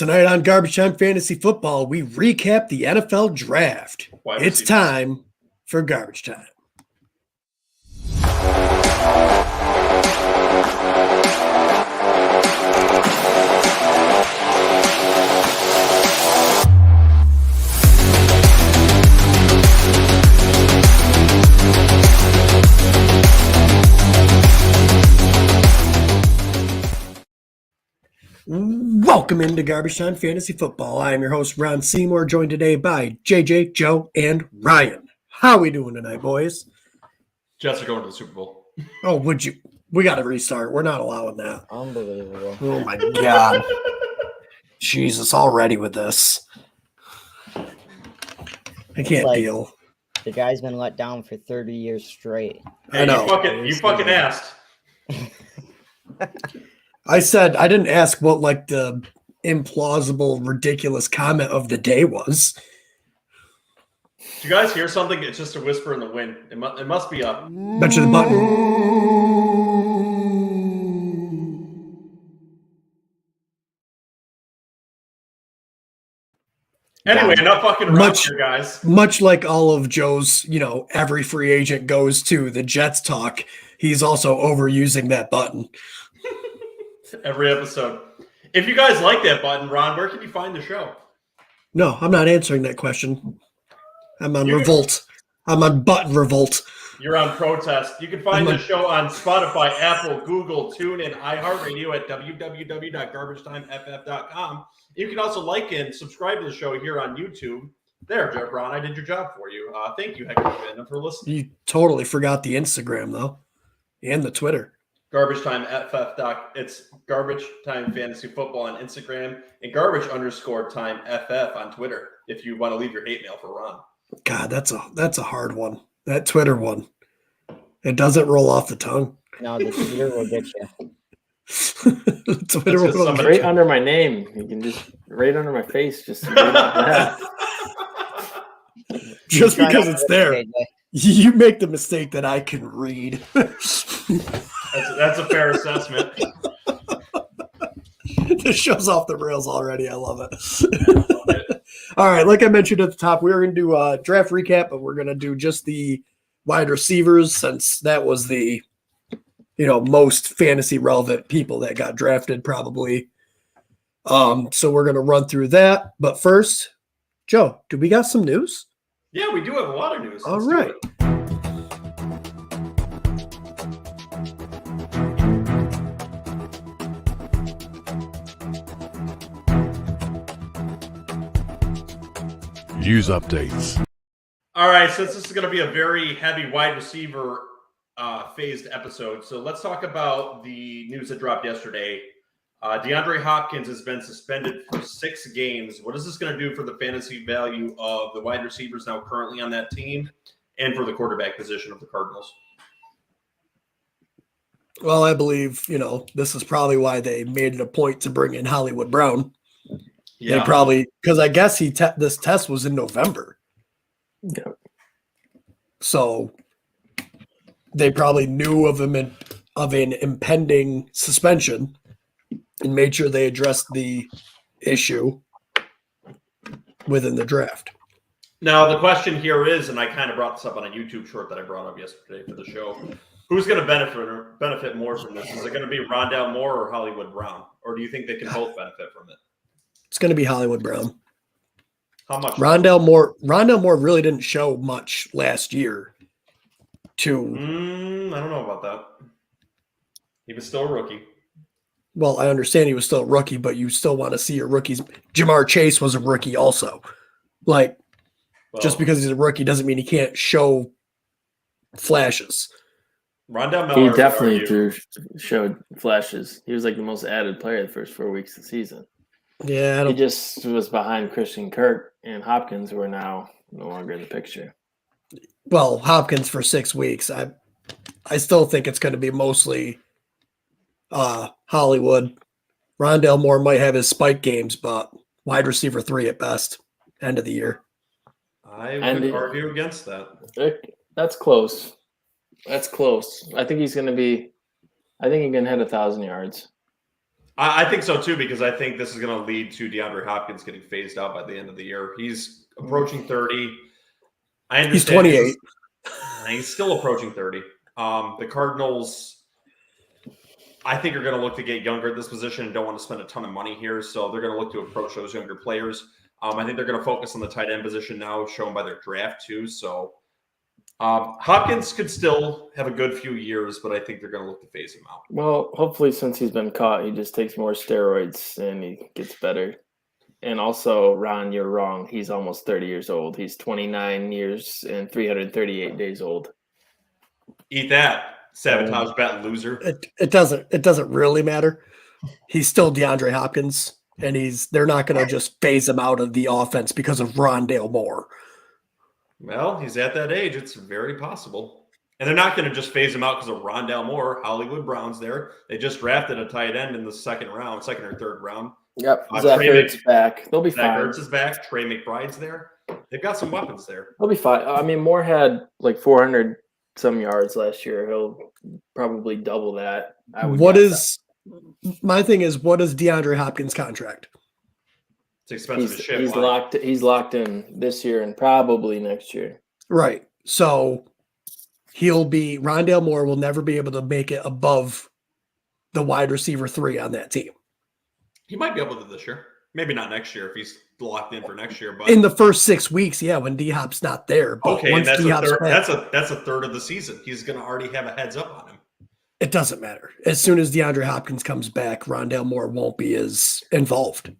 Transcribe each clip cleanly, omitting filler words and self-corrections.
Tonight on Garbage Time Fantasy Football, we recap the NFL Draft. It's time for Garbage Time. Welcome into Garbage Time Fantasy Football. I am your host, Ron Seymour, joined today by JJ, Joe, and Ryan. How we doing tonight, boys? Jets are going to the Super Bowl. Oh, would you? We got to restart. We're not allowing that. Unbelievable. Oh, my God. Jesus, already with this. I can't deal. The guy's been let down for 30 years straight. Hey, I know. You fucking asked. I said, I didn't ask what, like, the implausible, ridiculous comment of the day was. Did you guys hear something? It's just a whisper in the wind. It must be up. Mention the button. Anyway, enough fucking around here, guys. Much like all of Joe's, every free agent goes to the Jets talk, he's also overusing that button. Every episode. If you guys like that button, Ron, where can you find the show? No, I'm not answering that question. I'm on Revolt. I'm on button Revolt. You're on protest. You can find the show on Spotify, Apple, Google, TuneIn, iHeartRadio at www.garbagetimeff.com. You can also like and subscribe to the show here on YouTube. There, Jeff Ron, I did your job for you. Thank you, Hector, for listening. You totally forgot the Instagram, though, and the Twitter. Garbage Time FF Doc. It's Garbage Time Fantasy Football on Instagram and Garbage_Time FF on Twitter. If you want to leave your hate mail for Ron. God, that's a hard one. That Twitter one, it doesn't roll off the tongue. No, the Twitter will get you. Twitter will get right under my name. You can just right under my face, just that. Just because it's there. You make the mistake that I can read. That's a fair assessment. This show's off the rails already. I love it. All right, like I mentioned at the top, we were going to do a draft recap, but we're going to do just the wide receivers since that was the most fantasy relevant people that got drafted probably. So we're going to run through that. But first, Joe, do we got some news? Yeah, we do have a lot of news. All right. News updates. All right, since this is going to be a very heavy wide receiver phased episode, so let's talk about the news that dropped yesterday. DeAndre Hopkins has been suspended for 6 games. What is this going to do for the fantasy value of the wide receivers now currently on that team and for the quarterback position of the Cardinals? Well, I believe, this is probably why they made it a point to bring in Hollywood Brown. Yeah. They probably, because I guess this test was in November. Yeah. So they probably knew of an impending suspension and made sure they addressed the issue within the draft. Now, the question here is, and I kind of brought this up on a YouTube short that I brought up yesterday for the show, who's going to benefit more from this? Is it going to be Rondale Moore or Hollywood Brown? Or do you think they can both benefit from it? It's going to be Hollywood Brown. How much? Rondale Moore really didn't show much last year. I don't know about that. He was still a rookie. Well, I understand he was still a rookie, but you still want to see your rookies. Jamar Chase was a rookie also. Just because he's a rookie doesn't mean he can't show flashes. Rondale Miller. He definitely showed flashes. He was like the most added player the first 4 weeks of the season. Yeah, he just was behind Christian Kirk and Hopkins, who are now no longer in the picture. Well, Hopkins for 6 weeks. I still think it's going to be mostly Hollywood. Rondale Moore might have his spike games, but wide receiver 3 at best. End of the year. I would argue against that. That's close. I think he's going to be. I think he can hit 1,000 yards. I think so too, because I think this is going to lead to DeAndre Hopkins getting phased out by the end of the year. He's approaching 30. I understand He's 28. He's still approaching 30. The Cardinals, I think, are going to look to get younger at this position and don't want to spend a ton of money here. So they're going to look to approach those younger players. I think they're going to focus on the tight end position now, shown by their draft too. So Hopkins could still have a good few years, but I think they're going to look to phase him out. Well, hopefully since he's been caught, he just takes more steroids and he gets better. And also, Ron, you're wrong. He's almost 30 years old. He's 29 years and 338 days old. Eat that, sabotage bet loser. It doesn't really matter. He's still DeAndre Hopkins, and they're not going to just phase him out of the offense because of Rondale Moore. Well, he's at that age. It's very possible. And they're not going to just phase him out because of Rondale Moore. Hollywood Brown's there. They just drafted a tight end in the second or third round. Yep, Zach Ertz back. They'll be fine. Zach Ertz is back. Trey McBride's there. They've got some weapons there. They'll be fine. I mean, Moore had like 400 some yards last year. He'll probably double that. My thing is, what is DeAndre Hopkins' contract? It's expensive as shit. He's locked in this year and probably next year. Right. So Rondale Moore will never be able to make it above the wide receiver 3 on that team. He might be able to this year. Maybe not next year if he's locked in for next year. But in the first 6 weeks, yeah, when D-Hop's not there. But okay, and that's that's a third of the season. He's going to already have a heads up on him. It doesn't matter. As soon as DeAndre Hopkins comes back, Rondale Moore won't be as involved.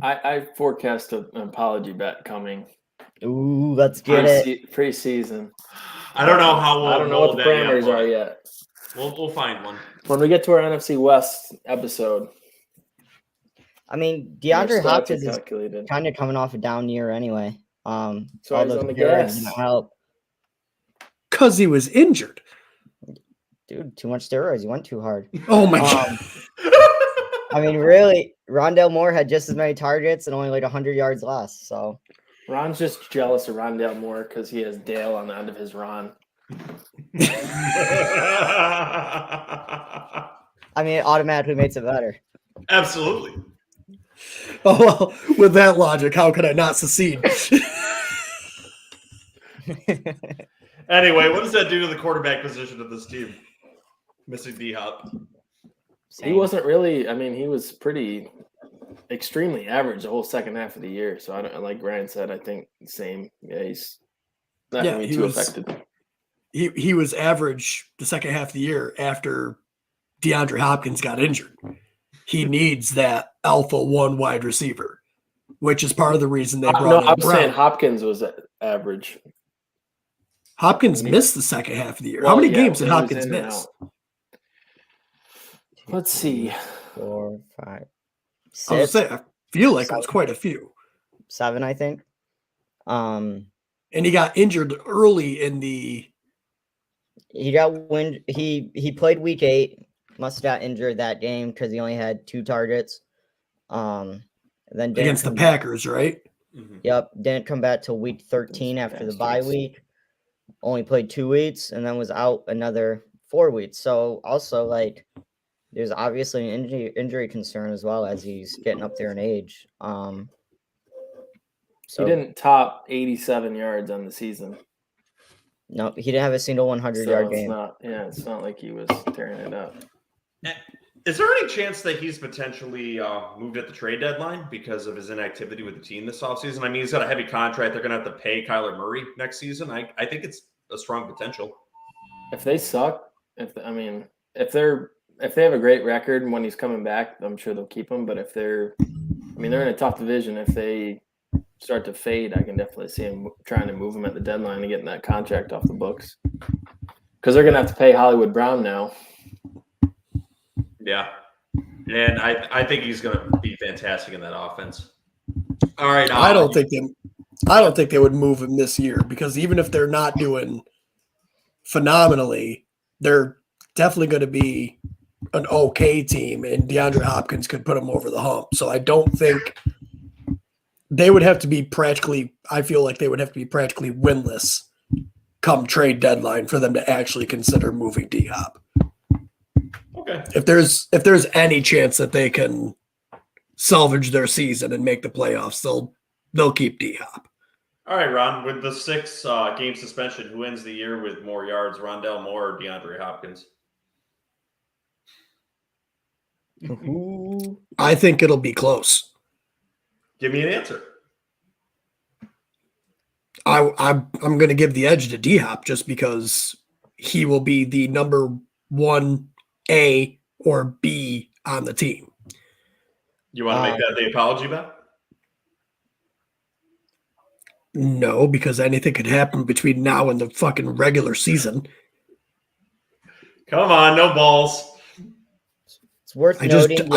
I forecast an apology bet coming. Ooh, let's get it. Preseason. I don't know how. I don't know what the parameters are yet. We'll find one when we get to our NFC West episode. I mean, DeAndre Hopkins is kind of coming off a down year anyway. So he's on the gas. Help. Because he was injured. Dude, too much steroids. He went too hard. Oh my God. I mean, really, Rondale Moore had just as many targets and only like 100 yards less. So Ron's just jealous of Rondale Moore because he has Dale on the end of his Ron. I mean, it automatically makes it better. Absolutely. Oh, well, with that logic, how could I not secede? Anyway, what does that do to the quarterback position of this team? Missing D-Hop. He wasn't really, I mean, he was pretty extremely average the whole second half of the year. So I don't, like Ryan said, I think same. Yeah, he's not going to be too affected. He was average the second half of the year after DeAndre Hopkins got injured. He needs that alpha 1 wide receiver, which is part of the reason they brought in I'm Brown. saying Hopkins was average. Hopkins missed the second half of the year. How many games did Hopkins miss? Let's see. 4, 5, 6. I was saying, I feel like it was quite a few. 7, I think. And he got injured early in the. He got wind. He played week 8. Must have got injured that game because he only had 2 targets. Then against the Packers, right? Mm-hmm. Yep. Didn't come back till week 13 after the bye week. Only played 2 weeks and then was out another 4 weeks. So also like there's obviously an injury concern as well as he's getting up there in age. So he didn't top 87 yards on the season. No, he didn't have a single 100-yard game. It's not like he was tearing it up. Is there any chance that he's potentially moved at the trade deadline because of his inactivity with the team this offseason? I mean, he's got a heavy contract. They're going to have to pay Kyler Murray next season. I think it's a strong potential. If they suck, if they have a great record when he's coming back, I'm sure they'll keep him. But they're in a tough division. If they start to fade, I can definitely see him trying to move him at the deadline and getting that contract off the books. Because they're going to have to pay Hollywood Brown now. Yeah. And I think he's going to be fantastic in that offense. All right. I don't think they would move him this year because even if they're not doing phenomenally, they're definitely going to be an okay team, and DeAndre Hopkins could put them over the hump. So I don't think they would have to be I feel like they would have to be practically winless come trade deadline for them to actually consider moving D-Hop. Okay. Okay. If there's any chance that they can salvage their season and make the playoffs, they'll keep D-Hop. All right, Ron. With the 6 game suspension, who ends the year with more yards, Rondale Moore or DeAndre Hopkins? I think it'll be close. Give me an answer. I'm going to give the edge to D-Hop just because he will be the number 1 A or B on the team. You want to make that the apology bet? No, because anything could happen between now and the fucking regular season. Come on, no balls. It's worth noting.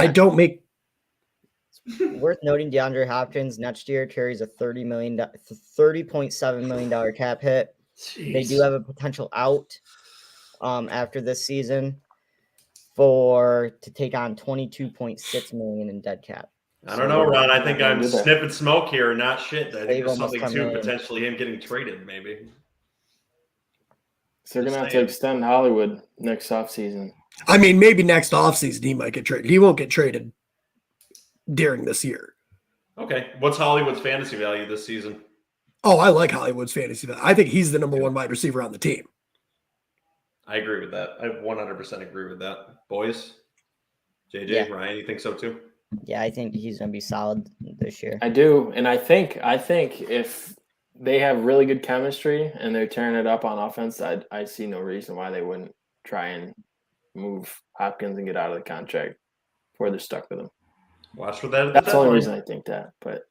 Worth noting, DeAndre Hopkins next year carries a $30.7 million cap hit. Jeez. They do have a potential out after this season to take on $22.6 million in dead cap. I don't know, Ron. I think I'm sniffing smoke here, not shit. I think there's something to potentially him getting traded, maybe. So they're going to have to extend Hollywood next offseason. I mean, maybe next offseason he might get traded. He won't get traded during this year. Okay. What's Hollywood's fantasy value this season? Oh, I like Hollywood's fantasy value. I think he's the number 1 wide receiver on the team. I agree with that. I 100% agree with that. Boys? JJ, Yeah. Ryan, you think so too? Yeah, I think he's going to be solid this year. I do, and I think if they have really good chemistry and they're tearing it up on offense, I see no reason why they wouldn't try and move Hopkins and get out of the contract before they're stuck with him. Watch for that. That's the only reason I think that. But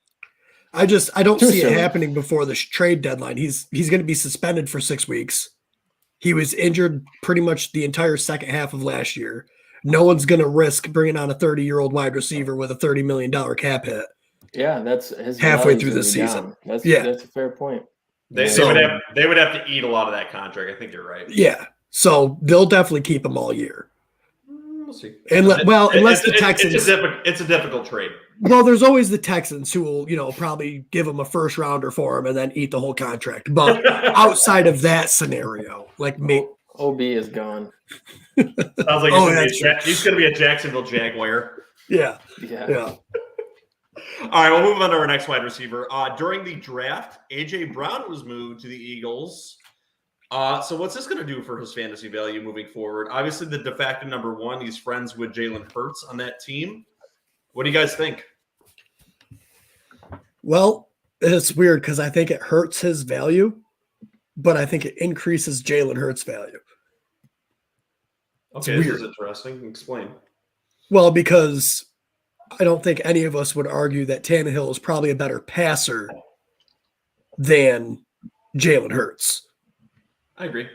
I don't see it happening before the trade deadline. He's going to be suspended for 6 weeks. He was injured pretty much the entire second half of last year. No one's going to risk bringing on a 30-year-old wide receiver with a $30 million cap hit. Yeah, that's his halfway through the season. That's a fair point. They would have to eat a lot of that contract. I think you're right. Yeah, so they'll definitely keep him all year. We'll see. Unless the Texans, it's a difficult trade. Well, there's always the Texans who will, probably give him a first rounder for him and then eat the whole contract. But outside of that scenario, like me, OB is gone. Sounds like he's going to be a Jacksonville Jaguar. Yeah. All right, we'll move on to our next wide receiver. During the draft, A.J. Brown was moved to the Eagles. So what's this going to do for his fantasy value moving forward? Obviously, the de facto number 1, he's friends with Jalen Hurts on that team. What do you guys think? Well, it's weird because I think it hurts his value, but I think it increases Jalen Hurts' value. Okay, this is interesting. Explain. Well, because I don't think any of us would argue that Tannehill is probably a better passer than Jalen Hurts. I agree.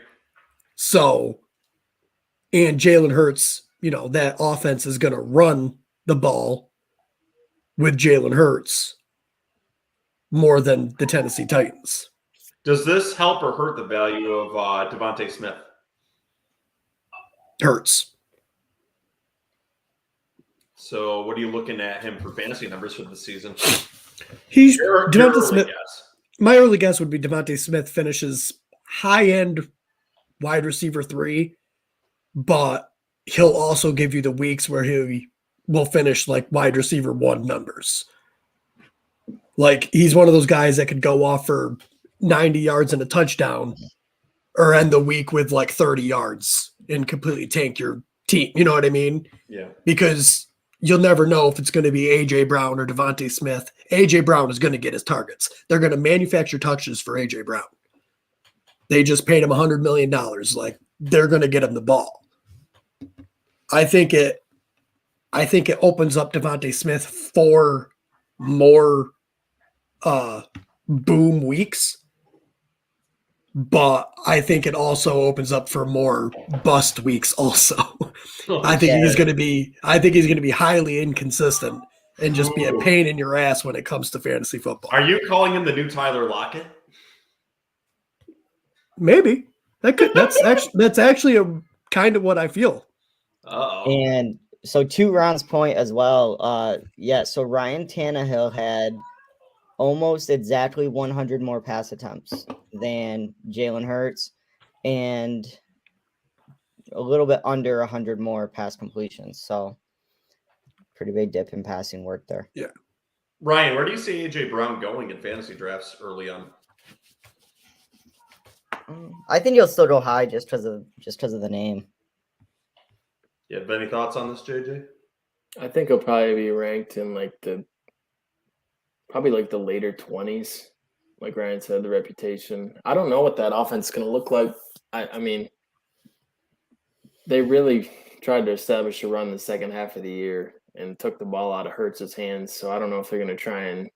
So, and Jalen Hurts, that offense is going to run the ball with Jalen Hurts more than the Tennessee Titans. Does this help or hurt the value of Devontae Smith? Hurts. So what are you looking at him for fantasy numbers for the season? Devontae Smith. My early guess would be Devontae Smith finishes high-end wide receiver 3, but he'll also give you the weeks where he will finish like wide receiver 1 numbers. Like he's one of those guys that could go off for 90 yards and a touchdown or end the week with like 30 yards and completely tank your team. You know what I mean? Yeah. Because you'll never know if it's going to be A.J. Brown or Devontae Smith. A.J. Brown is going to get his targets. They're going to manufacture touches for A.J. Brown. They just paid him $100 million. Like they're going to get him the ball. I think it opens up Devontae Smith for more boom weeks. But I think it also opens up for more bust weeks also. I think he's going to be highly inconsistent and just be a pain in your ass when it comes to fantasy football. Are you calling him the new Tyler Lockett? Maybe. That's actually a kind of what I feel. Uh-oh. And so to Ron's point as well, so Ryan Tannehill had almost exactly 100 more pass attempts than Jalen Hurts. And a little bit under 100 more pass completions. So pretty big dip in passing work there. Yeah. Ryan, where do you see AJ Brown going in fantasy drafts early on? I think he'll still go high just because of the name. You have any thoughts on this, JJ? I think he'll probably be ranked in like the later 20s. Like Ryan said, the reputation. I don't know what that offense is going to look like. I mean, they really tried to establish a run the second half of the year and took the ball out of Hurts's hands. So I don't know if they're going to try and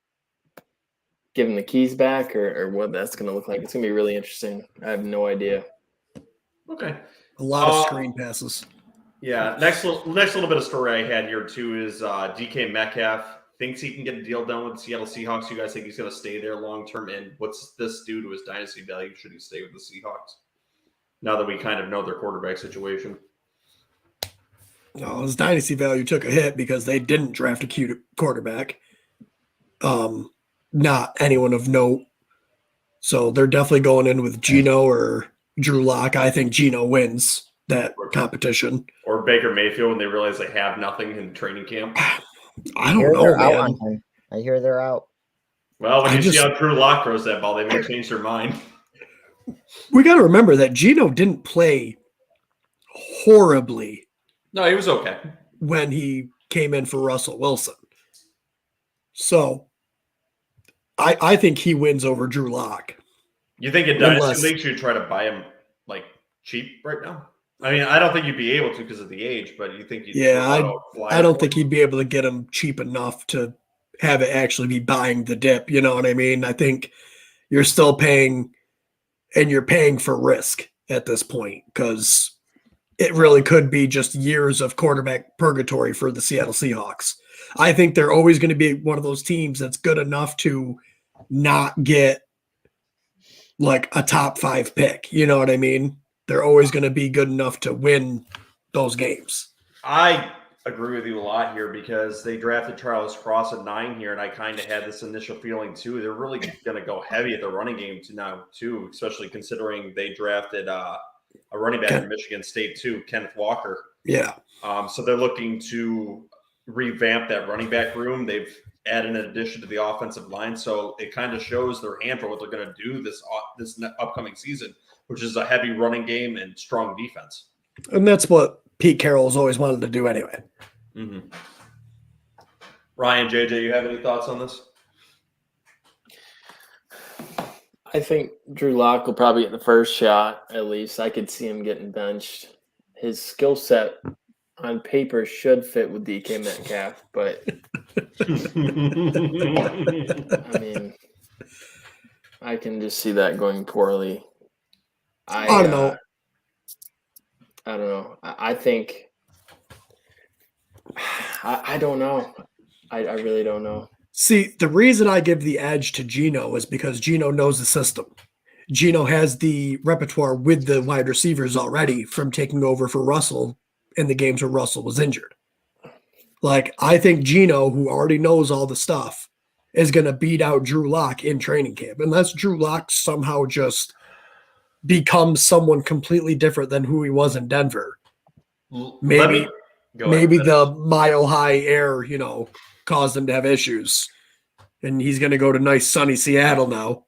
give him the keys back or what that's going to look like. It's going to be really interesting. I have no idea. Okay. A lot of screen passes. Yeah. Next little bit of story I had here too is DK Metcalf thinks he can get a deal done with the Seattle Seahawks. You guys think he's going to stay there long term? And what's this do to his dynasty value? Should he stay with the Seahawks? Now that we kind of know their quarterback situation. No, his dynasty value took a hit because they didn't draft a cute quarterback. Not anyone of note. So they're definitely going in with Geno or Drew Lock. I think Geno wins that competition. Or Baker Mayfield when they realize they have nothing in training camp. I don't know, Out man. on him. I hear they're out. Well, when you see how Drew Lock throws that ball, they may change their mind. We got to remember that Geno didn't play horribly. No, he was okay when he came in for Russell Wilson. So I think he wins over Drew Lock. You think in dynasty leagues you'd try to buy him like cheap right now? I mean, I don't think you'd be able to because of the age, but you think you'd I don't think he'd be able to get him cheap enough to have it actually be buying the dip. You know what I mean? I think you're still paying, and you're paying for risk at this point because it really could be just years of quarterback purgatory for the Seattle Seahawks. I think they're always going to be one of those teams that's good enough to not get like a top 5 pick. You know what I mean? They're always going to be good enough to win those games. I agree with you a lot here because they drafted Charles Cross at 9 here, and I kind of had this initial feeling too. They're really going to go heavy at the running game too, especially considering they drafted a running back from Michigan State too, Kenneth Walker. Yeah. So they're looking to revamp that running back room. They've added an addition to the offensive line, so it kind of shows their hand for what they're going to do this upcoming season, which is a heavy running game and strong defense. And that's what Pete Carroll has always wanted to do anyway. Mm-hmm. Ryan, JJ, you have any thoughts on this? I think Drew Lock will probably get the first shot, at least. I could see him getting benched. His skill set on paper should fit with DK Metcalf, but I mean, I can just see that going poorly. I don't know. I don't know. I think I don't know. I really don't know. See, the reason I give the edge to Geno is because Geno knows the system. Geno has the repertoire with the wide receivers already from taking over for Russell in the games where Russell was injured. Like, I think Geno, who already knows all the stuff, is going to beat out Drew Lock in training camp. Unless Drew Lock somehow just becomes someone completely different than who he was in Denver. Maybe the mile-high air, caused him to have issues. And he's going to go to nice, sunny Seattle now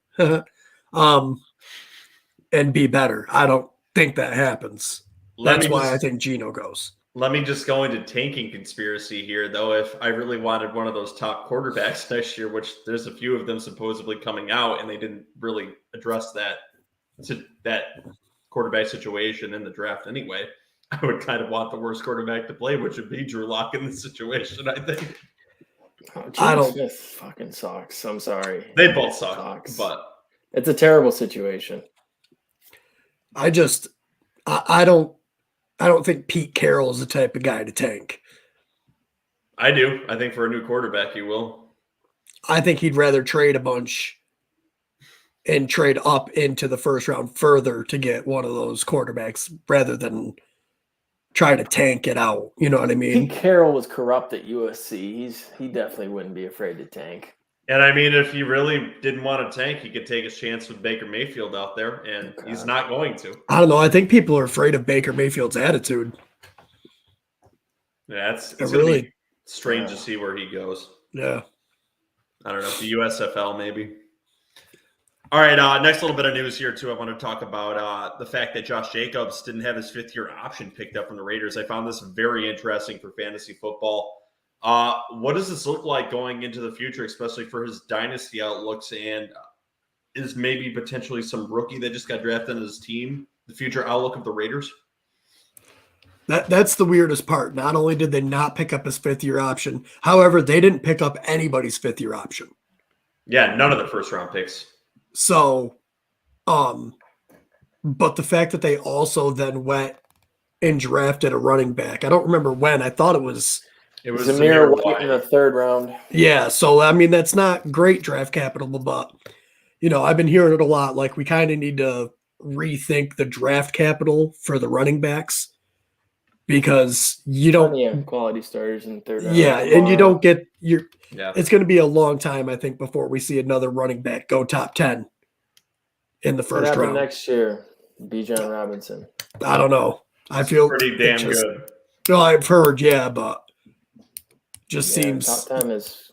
and be better. I don't think that happens. That's why I think Geno goes. Let me just go into tanking conspiracy here, though. If I really wanted one of those top quarterbacks next year, which there's a few of them supposedly coming out, and they didn't really address that quarterback situation in the draft anyway, I would kind of want the worst quarterback to play, which would be Drew Lock in this situation, I think. Oh, Smith fucking sucks. I'm sorry. They both suck, but it's a terrible situation. I don't think Pete Carroll is the type of guy to tank. I do. I think for a new quarterback, he will. I think he'd rather trade a bunch and trade up into the first round further to get one of those quarterbacks rather than try to tank it out. You know what I mean? Pete Carroll was corrupt at USC. He definitely wouldn't be afraid to tank. And I mean, if he really didn't want to tank, he could take his chance with Baker Mayfield out there, and he's not going to. I don't know. I think people are afraid of Baker Mayfield's attitude. Yeah, it's really be strange to see where he goes. Yeah. I don't know. The USFL, maybe. All right, next little bit of news here, too. I want to talk about the fact that Josh Jacobs didn't have his fifth-year option picked up from the Raiders. I found this very interesting for fantasy football. What does this look like going into the future, especially for his dynasty outlooks, and is maybe potentially some rookie that just got drafted on his team, the future outlook of the Raiders? That's the weirdest part. Not only did they not pick up his fifth-year option, however, they didn't pick up anybody's fifth-year option. Yeah, none of the first-round picks. So, but the fact that they also then went and drafted a running back, I don't remember when. I thought it was Zamir White in the third round. Yeah, so I mean that's not great draft capital, but I've been hearing it a lot. Like we kind of need to rethink the draft capital for the running backs because you don't have quality starters in the third round. Yeah, and you don't get your. Yeah, it's going to be a long time, I think, before we see another running back go top 10 in the first round next year. Bijan Robinson. I don't know. I feel pretty damn good. No, I've heard, yeah, but just seems top 10 is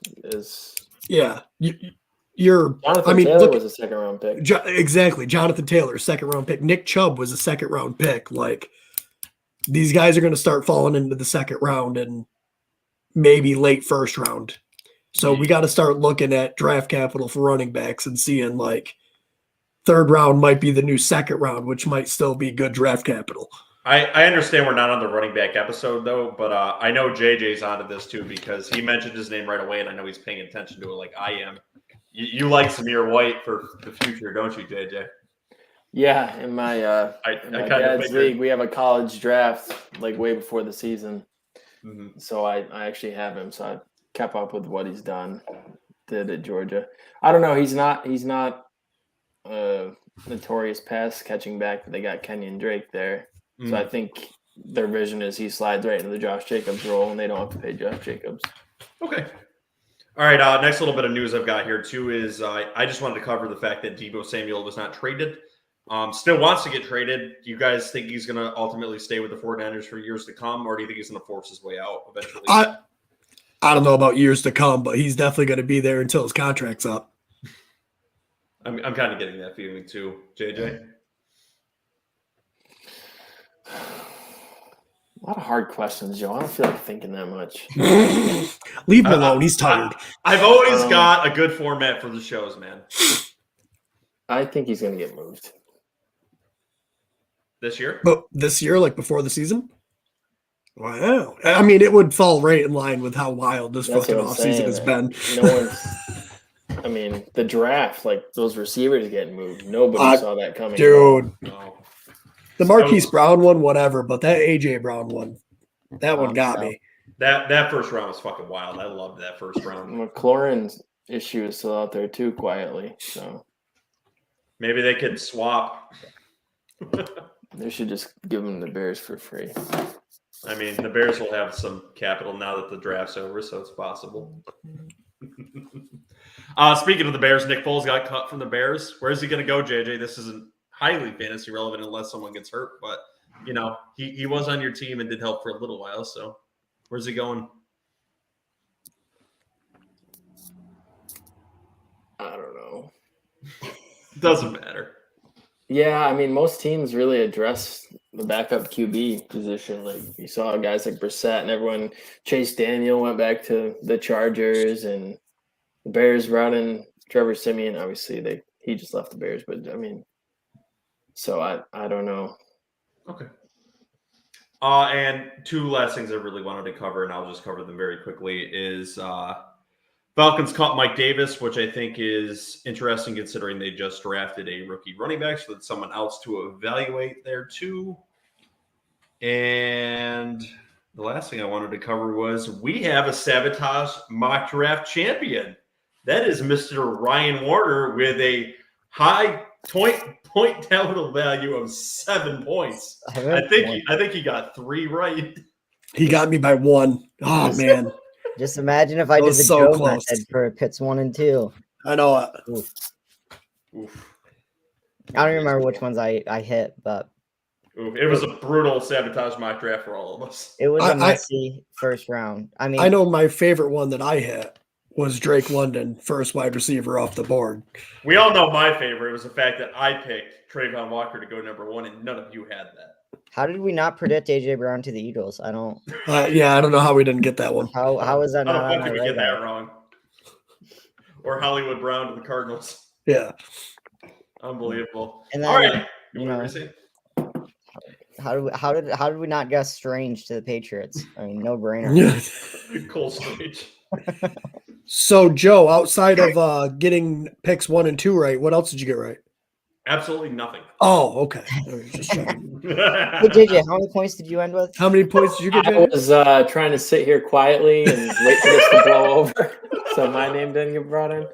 You're. Jonathan Taylor was a second round pick. Exactly, Jonathan Taylor, second round pick. Nick Chubb was a second round pick. Like these guys are going to start falling into the second round and maybe late first round. So we got to start looking at draft capital for running backs and seeing like third round might be the new second round, which might still be good draft capital. I understand we're not on the running back episode, though, but I know JJ's onto this, too, because he mentioned his name right away, and I know he's paying attention to it like I am. You like Zamir White for the future, don't you, JJ? Yeah, in my dad's league, we have a college draft like way before the season. Mm-hmm. So I actually have him, so I kept up with what he's did at Georgia. I don't know. He's not a notorious pass catching back, but they got Kenyon Drake there. Mm. So I think their vision is he slides right into the Josh Jacobs role, and they don't have to pay Josh Jacobs. Okay. All right. Next little bit of news I've got here, too, is I just wanted to cover the fact that Deebo Samuel was not traded. Still wants to get traded. Do you guys think he's going to ultimately stay with the 49ers for years to come, or do you think he's going to force his way out eventually? I don't know about years to come, but he's definitely going to be there until his contract's up. I'm kind of getting that feeling, too. JJ? A lot of hard questions, Joe. I don't feel like thinking that much. Leave him alone. He's tired. I've always got a good format for the shows, man. I think he's going to get moved. This year? But this year, like before the season? Wow. I mean, it would fall right in line with how wild this fucking offseason has been. The draft, like those receivers getting moved. Nobody saw that coming. Dude. No. The Marquise Brown one, whatever, but that A.J. Brown one, that one got me. That first round was fucking wild. I loved that first round. McLaurin's issue is still out there too, quietly. So maybe they could swap. They should just give them the Bears for free. I mean, the Bears will have some capital now that the draft's over, so it's possible. Speaking of the Bears, Nick Foles got cut from the Bears. Where's he going to go, JJ? This isn't highly fantasy relevant unless someone gets hurt, but he was on your team and did help for a little while. So where's he going? I don't know. Doesn't matter. Yeah, I mean, most teams really address the backup QB position. Like you saw guys like Brissett and everyone. Chase Daniel went back to the Chargers, and the Bears brought in Trevor Siemian. Obviously, he just left the Bears, but I mean. So I don't know. Okay. And two last things I really wanted to cover, and I'll just cover them very quickly, is Falcons caught Mike Davis, which I think is interesting considering they just drafted a rookie running back, so that's someone else to evaluate there too. And the last thing I wanted to cover was we have a Sabotage Mock Draft champion. That is Mr. Ryan Warner with a high point total value of 7 points. I think he got 3 right. He got me by 1. Oh man. Just imagine if I That did was the so Joe close. method for Pitts 1 and 2. I know it. Oof. Oof. I don't remember which ones I hit, but Oof. It was a brutal sabotage mock draft for all of us. it was I- a messy first round. I mean, I know my favorite one that I hit was Drake London, first wide receiver off the board. We all know my favorite was the fact that I picked Trayvon Walker to go number 1, and none of you had that. how did we not predict AJ Brown to the Eagles? I don't. Yeah, I don't know how we didn't get that one. How is that How the not fuck on did our we get that radar? wrong? Or Hollywood Brown to the Cardinals. Yeah. Unbelievable. And All then, right. you What were know, you saying? how did we not guess Strange to the Patriots? I mean, no brainer. Cole Strange. So, Joe, outside of getting picks 1 and 2 right, what else did you get right? Absolutely nothing. Oh, okay. I was just checking. Hey, JJ, how many points did you end with? How many points did you get, I Jay? was trying to sit here quietly and wait for this to blow over, so my name didn't get brought in.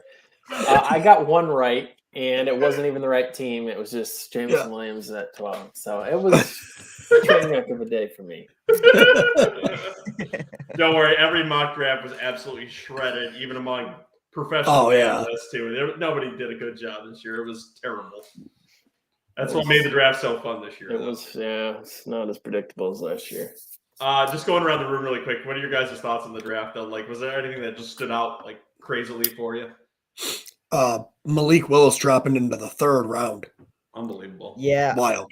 I got one right, and it wasn't even the right team. It was just Jameson Williams at 12. So it was a train wreck of a day for me. Don't worry, every mock draft was absolutely shredded, even among professional Oh, yeah. analysts too. Nobody did a good job this year. It was terrible. That's what made the draft so fun this year. It was, it's not as predictable as last year. Just going around the room really quick. What are your guys' thoughts on the draft? Though, like, was there anything that just stood out like crazily for you? Malik Willis dropping into the 3rd round. Unbelievable. Yeah, Wild.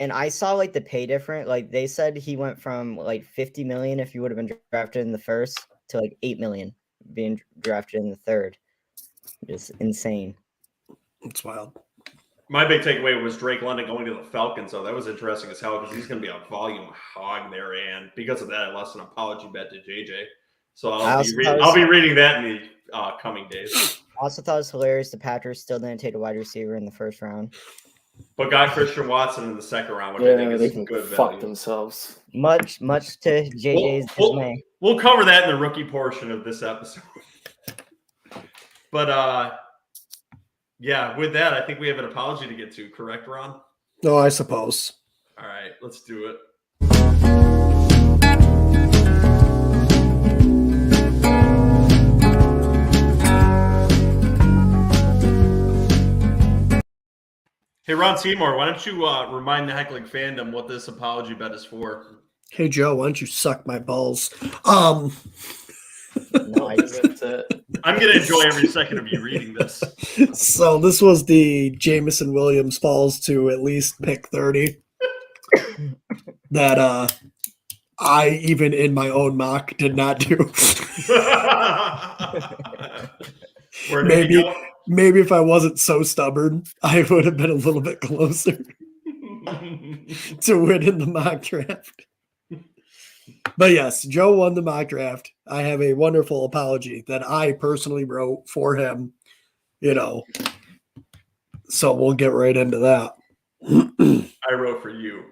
and I saw like the pay difference. Like they said he went from like 50 million if you would have been drafted in the 1st to like 8 million being drafted in the 3rd. Just insane. It's wild. My big takeaway was Drake London going to the Falcons, so that was interesting as hell because he's going to be a volume hog there, and because of that, I lost an apology bet to JJ. So I'll be reading that in the coming days. I also thought it was hilarious the Packers still didn't take a wide receiver in the 1st round. But got Christian Watson in the 2nd round, which I think They is can good fuck value. themselves. Much to JJ's dismay. We'll cover that in the rookie portion of this episode. But yeah, with that, I think we have an apology to get to. Correct, Ron? No, I suppose. All right, let's do it. Hey, Ron Seymour, why don't you remind the heckling fandom what this apology bet is for? Hey, Joe, why don't you suck my balls? Nice. That's it. I'm going to enjoy every second of you reading this. So this was the Jameson Williams falls to at least pick 30 that I, even in my own mock, did not do. Where did he go? Maybe if I wasn't so stubborn, I would have been a little bit closer to winning the mock draft. But yes, Joe won the mock draft. I have a wonderful apology that I personally wrote for him, so we'll get right into that. I wrote for you.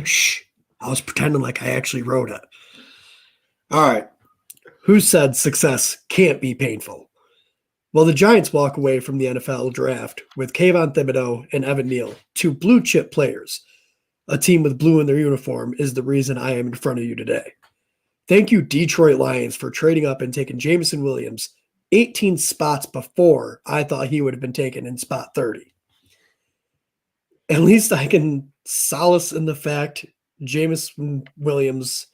Shh. I was pretending like I actually wrote it. All right. Who said success can't be painful? Well, the Giants walk away from the NFL draft with Kayvon Thibodeau and Evan Neal, 2 blue chip players. A team with blue in their uniform is the reason I am in front of you today. Thank you, Detroit Lions, for trading up and taking Jameson Williams 18 spots before I thought he would have been taken in spot 30. At least I can solace in the fact Jameson Williams,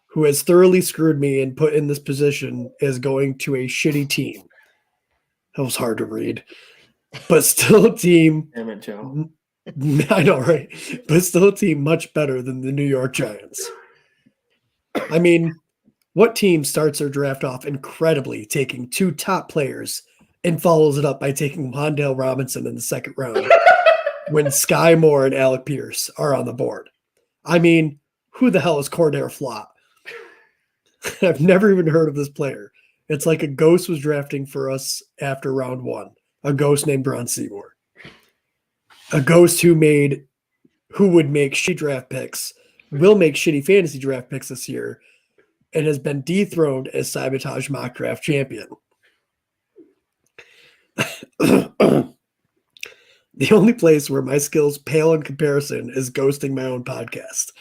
who has thoroughly screwed me and put in this position, is going to a shitty team. That was hard to read. But still a team. Damn it, Joe. I know, right? But still a team much better than the New York Giants. I mean, what team starts their draft off incredibly, taking 2 top players and follows it up by taking Wan'Dale Robinson in the 2nd round when Sky Moore and Alec Pierce are on the board? I mean, who the hell is Cordair Flott? I've never even heard of this player. It's like a ghost was drafting for us after round 1. A ghost named Ron Seymour. A ghost who would make shitty draft picks, will make shitty fantasy draft picks this year, and has been dethroned as Sabotage Mock Draft champion. The only place where my skills pale in comparison is ghosting my own podcast.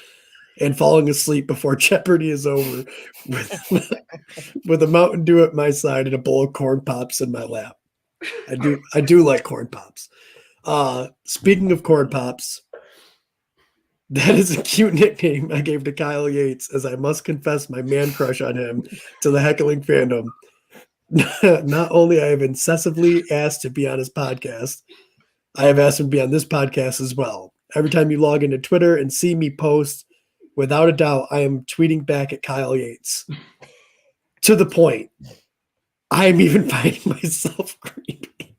and falling asleep before Jeopardy is over with a Mountain Dew at my side and a bowl of corn pops in my lap. I do like corn pops. Speaking of corn pops, that is a cute nickname I gave to Kyle Yates, as I must confess my man crush on him to the heckling fandom. Not only I have incessantly asked to be on his podcast, I have asked him to be on this podcast as well. Every time you log into Twitter and see me post, without a doubt, I am tweeting back at Kyle Yates. To the point, I am even finding myself creepy.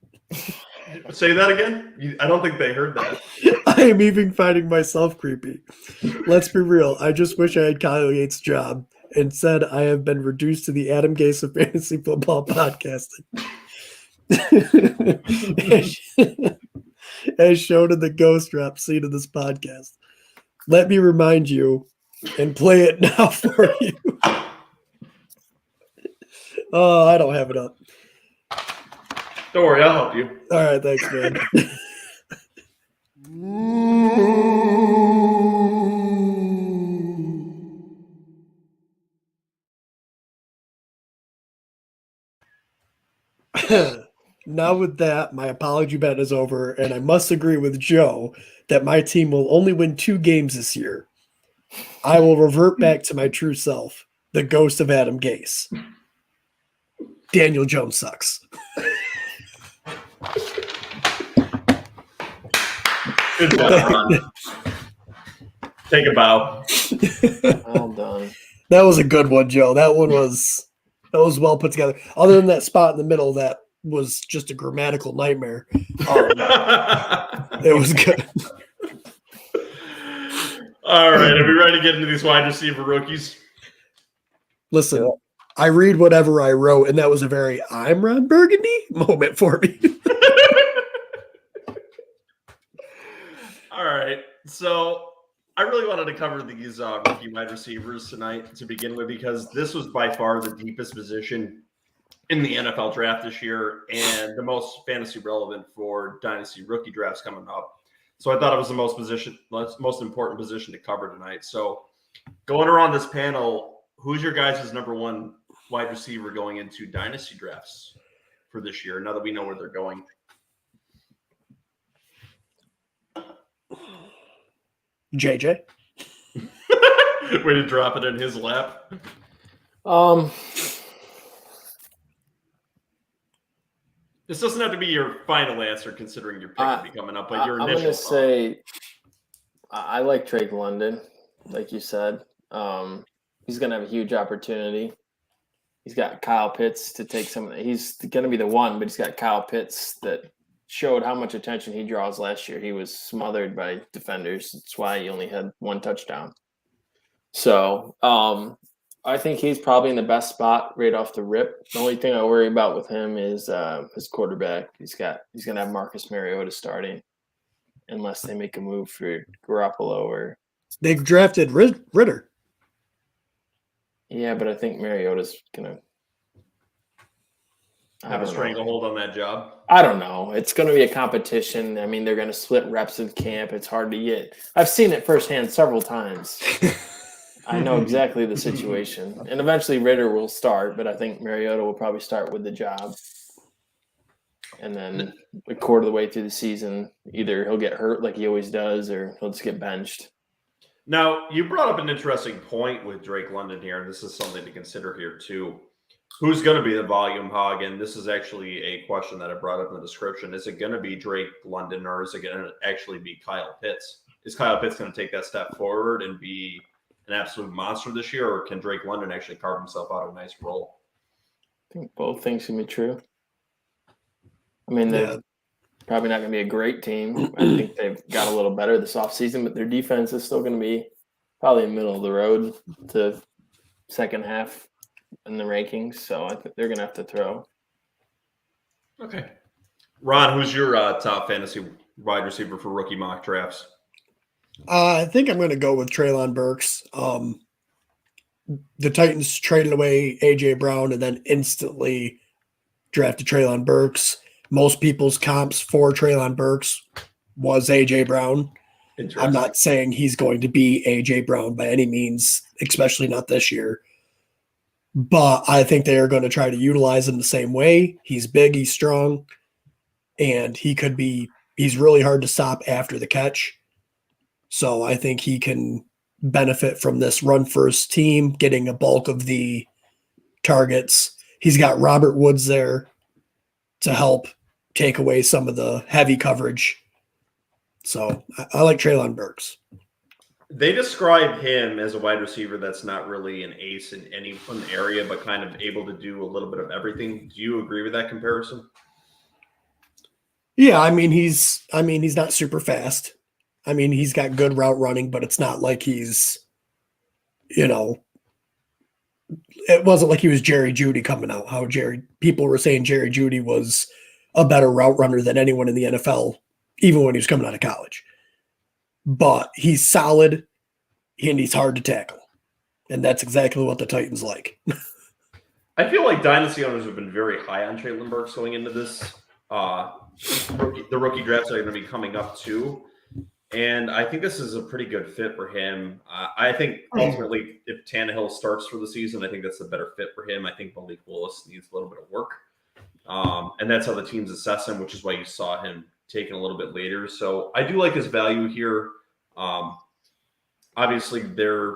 Say that again? I don't think they heard that. I am even finding myself creepy. Let's be real. I just wish I had Kyle Yates' job. Instead, I have been reduced to the Adam Gase of fantasy football podcasting. As shown in the ghost drop scene of this podcast. Let me remind you and play it now for you. Oh, I don't have it up. Don't worry, I'll help you. All right, thanks, man. Now with that, my apology bet is over, and I must agree with Joe that my team will only win 2 games this year. I will revert back to my true self, the ghost of Adam Gase. Daniel Jones sucks. Good job, Ron. Take a bow. Well done. That was a good one, Joe. That was well put together. Other than that spot in the middle, that was just a grammatical nightmare. It was good. All right, are we ready to get into these wide receiver rookies? Listen, I read whatever I wrote, and that was a very I'm Ron Burgundy moment for me. All right, so I really wanted to cover these rookie wide receivers tonight to begin with, because this was by far the deepest position in the NFL draft this year and the most fantasy relevant for dynasty rookie drafts coming up. So I thought it was the most important position to cover tonight. So going around this panel, who's your guys' number one wide receiver going into dynasty drafts for this year, now that we know where they're going? JJ. Way to drop it in his lap. This doesn't have to be your final answer, considering your pick will be coming up, but your initial. I'm going to say I like Drake London, like you said. He's going to have a huge opportunity. He's got Kyle Pitts to take some. He's going to be the one, but he's got Kyle Pitts that showed how much attention he draws last year. He was smothered by defenders. That's why he only had 1 touchdown. So I think he's probably in the best spot right off the rip. The only thing I worry about with him is his quarterback. He's going to have Marcus Mariota starting unless they make a move for Garoppolo or They've drafted Ritter. Yeah, but I think Mariota's going to have a stranglehold on that job. I don't know. It's going to be a competition. I mean, they're going to split reps in camp. It's hard to get. I've seen it firsthand several times. I know exactly the situation. And eventually Ritter will start, but I think Mariota will probably start with the job. And then a quarter of the way through the season, either he'll get hurt like he always does, or he'll just get benched. Now, you brought up an interesting point with Drake London here, and this is something to consider here too. Who's going to be the volume hog? And this is actually a question that I brought up in the description. Is it going to be Drake London, or is it going to actually be Kyle Pitts? Is Kyle Pitts going to take that step forward and be an absolute monster this year, or can Drake London actually carve himself out a nice role? I think both things can be true. I mean, they're probably not going to be a great team. I think they've got a little better this offseason, but their defense is still going to be probably middle of the road to second half in the rankings. So I think they're going to have to throw. Okay. Ron, who's your top fantasy wide receiver for rookie mock drafts? I think I'm going to go with Treylon Burks. The Titans traded away A.J. Brown and then instantly drafted Treylon Burks. Most people's comps for Treylon Burks was A.J. Brown. I'm not saying he's going to be A.J. Brown by any means, especially not this year. But I think they are going to try to utilize him the same way. He's big, he's strong, and he's really hard to stop after the catch. So I think he can benefit from this run-first team, getting a bulk of the targets. He's got Robert Woods there to help take away some of the heavy coverage. So I like Treylon Burks. They describe him as a wide receiver that's not really an ace in any one area, but kind of able to do a little bit of everything. Do you agree with that comparison? Yeah, he's not super fast. He's got good route running, but it's not like he's, it wasn't like he was Jerry Jeudy coming out. People were saying Jerry Jeudy was a better route runner than anyone in the NFL, even when he was coming out of college. But he's solid and he's hard to tackle. And that's exactly what the Titans like. I feel like dynasty owners have been very high on Treylon Burks going into this. The rookie drafts are going to be coming up too. And I think this is a pretty good fit for him. I think ultimately if Tannehill starts for the season, I think that's a better fit for him. I think Malik Willis needs a little bit of work. And that's how the teams assess him, which is why you saw him taken a little bit later. So I do like his value here. Obviously, there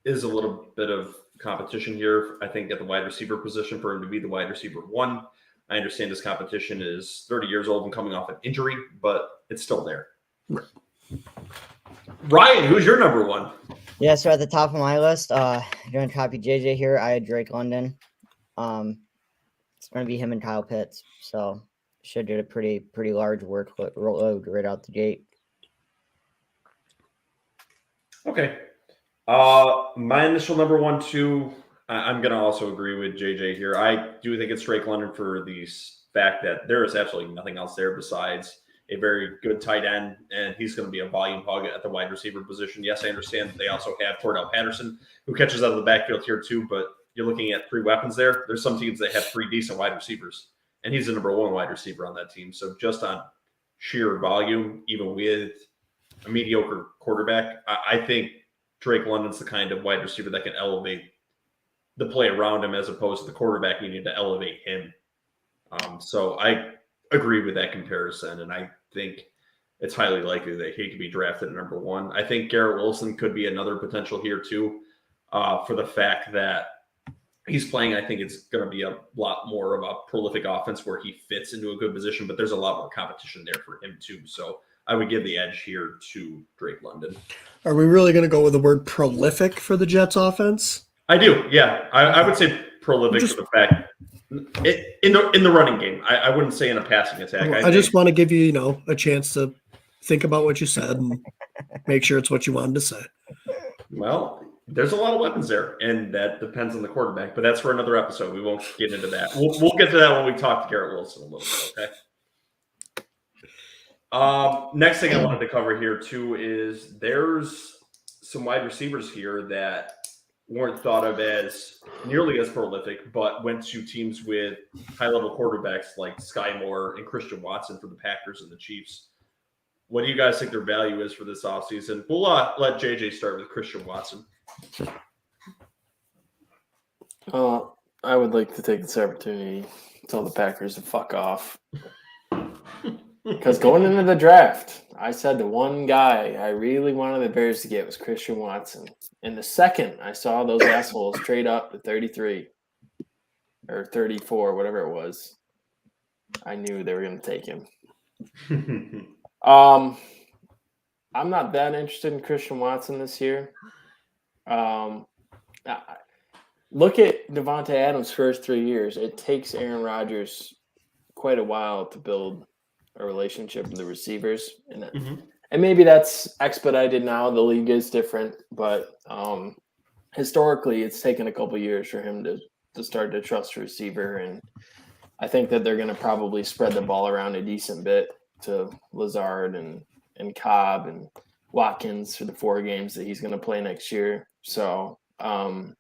is a little bit of competition here, I think, at the wide receiver position for him to be the wide receiver one. I understand his competition is 30 years old and coming off an injury, but it's still there. Ryan, who's your number one? Yeah, so at the top of my list, going to copy JJ here. I had Drake London. It's going to be him and Kyle Pitts. So should get a pretty large workload right out the gate. Okay. My initial number 1, 2, I'm going to also agree with JJ here. I do think it's Drake London for the fact that there is absolutely nothing else there besides a very good tight end, and he's going to be a volume hog at the wide receiver position. Yes, I understand that they also have Cordell Patterson, who catches out of the backfield here too, but you're looking at 3 weapons there. There's some teams that have 3 decent wide receivers, and he's the number 1 wide receiver on that team. So just on sheer volume, even with a mediocre quarterback, I think Drake London's the kind of wide receiver that can elevate the play around him as opposed to the quarterback needing to elevate him. So I agree with that comparison, and I think it's highly likely that he could be drafted at number 1. I think Garrett Wilson could be another potential here too, for the fact that he's playing. I think it's going to be a lot more of a prolific offense where he fits into a good position, but there's a lot more competition there for him too. So I would give the edge here to Drake London. Are we really going to go with the word prolific for the Jets offense? I do. Yeah. I would say prolific for the fact in the running game. I wouldn't say in a passing attack. I just want to give you, a chance to think about what you said and make sure it's what you wanted to say. Well, there's a lot of weapons there, and that depends on the quarterback. But that's for another episode. We won't get into that. We'll get to that when we talk to Garrett Wilson a little bit. Okay. Next thing I wanted to cover here too is there's some wide receivers here that weren't thought of as nearly as prolific, but went to teams with high-level quarterbacks like Sky Moore and Christian Watson for the Packers and the Chiefs. What do you guys think their value is for this offseason? We'll let JJ start with Christian Watson. I would like to take this opportunity to tell the Packers to fuck off. Because going into the draft, I said the one guy I really wanted the Bears to get was Christian Watson. And the second I saw those assholes trade up to 33 or 34, whatever it was, I knew they were going to take him. I'm not that interested in Christian Watson this year. Look at Devontae Adams' first 3 years. It takes Aaron Rodgers quite a while to build a relationship with the receivers. And maybe that's expedited now. The league is different. But historically, it's taken a couple years for him to start to trust a receiver. And I think that they're going to probably spread the ball around a decent bit to Lazard and Cobb and Watkins for the 4 games that he's going to play next year. So I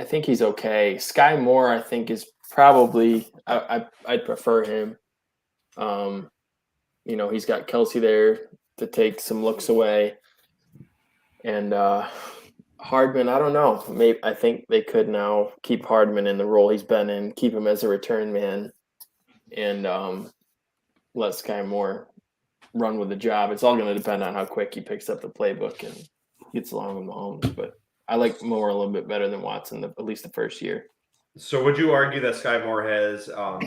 think he's okay. Sky Moore, I think, is probably I'd prefer him. He's got Kelsey there to take some looks away. And Hardman, I don't know. Maybe I think they could now keep Hardman in the role he's been in, keep him as a return man, and let Sky Moore run with the job. It's all going to depend on how quick he picks up the playbook and gets along with Mahomes. But I like Moore a little bit better than Watson, at least the first year. So would you argue that Sky Moore has a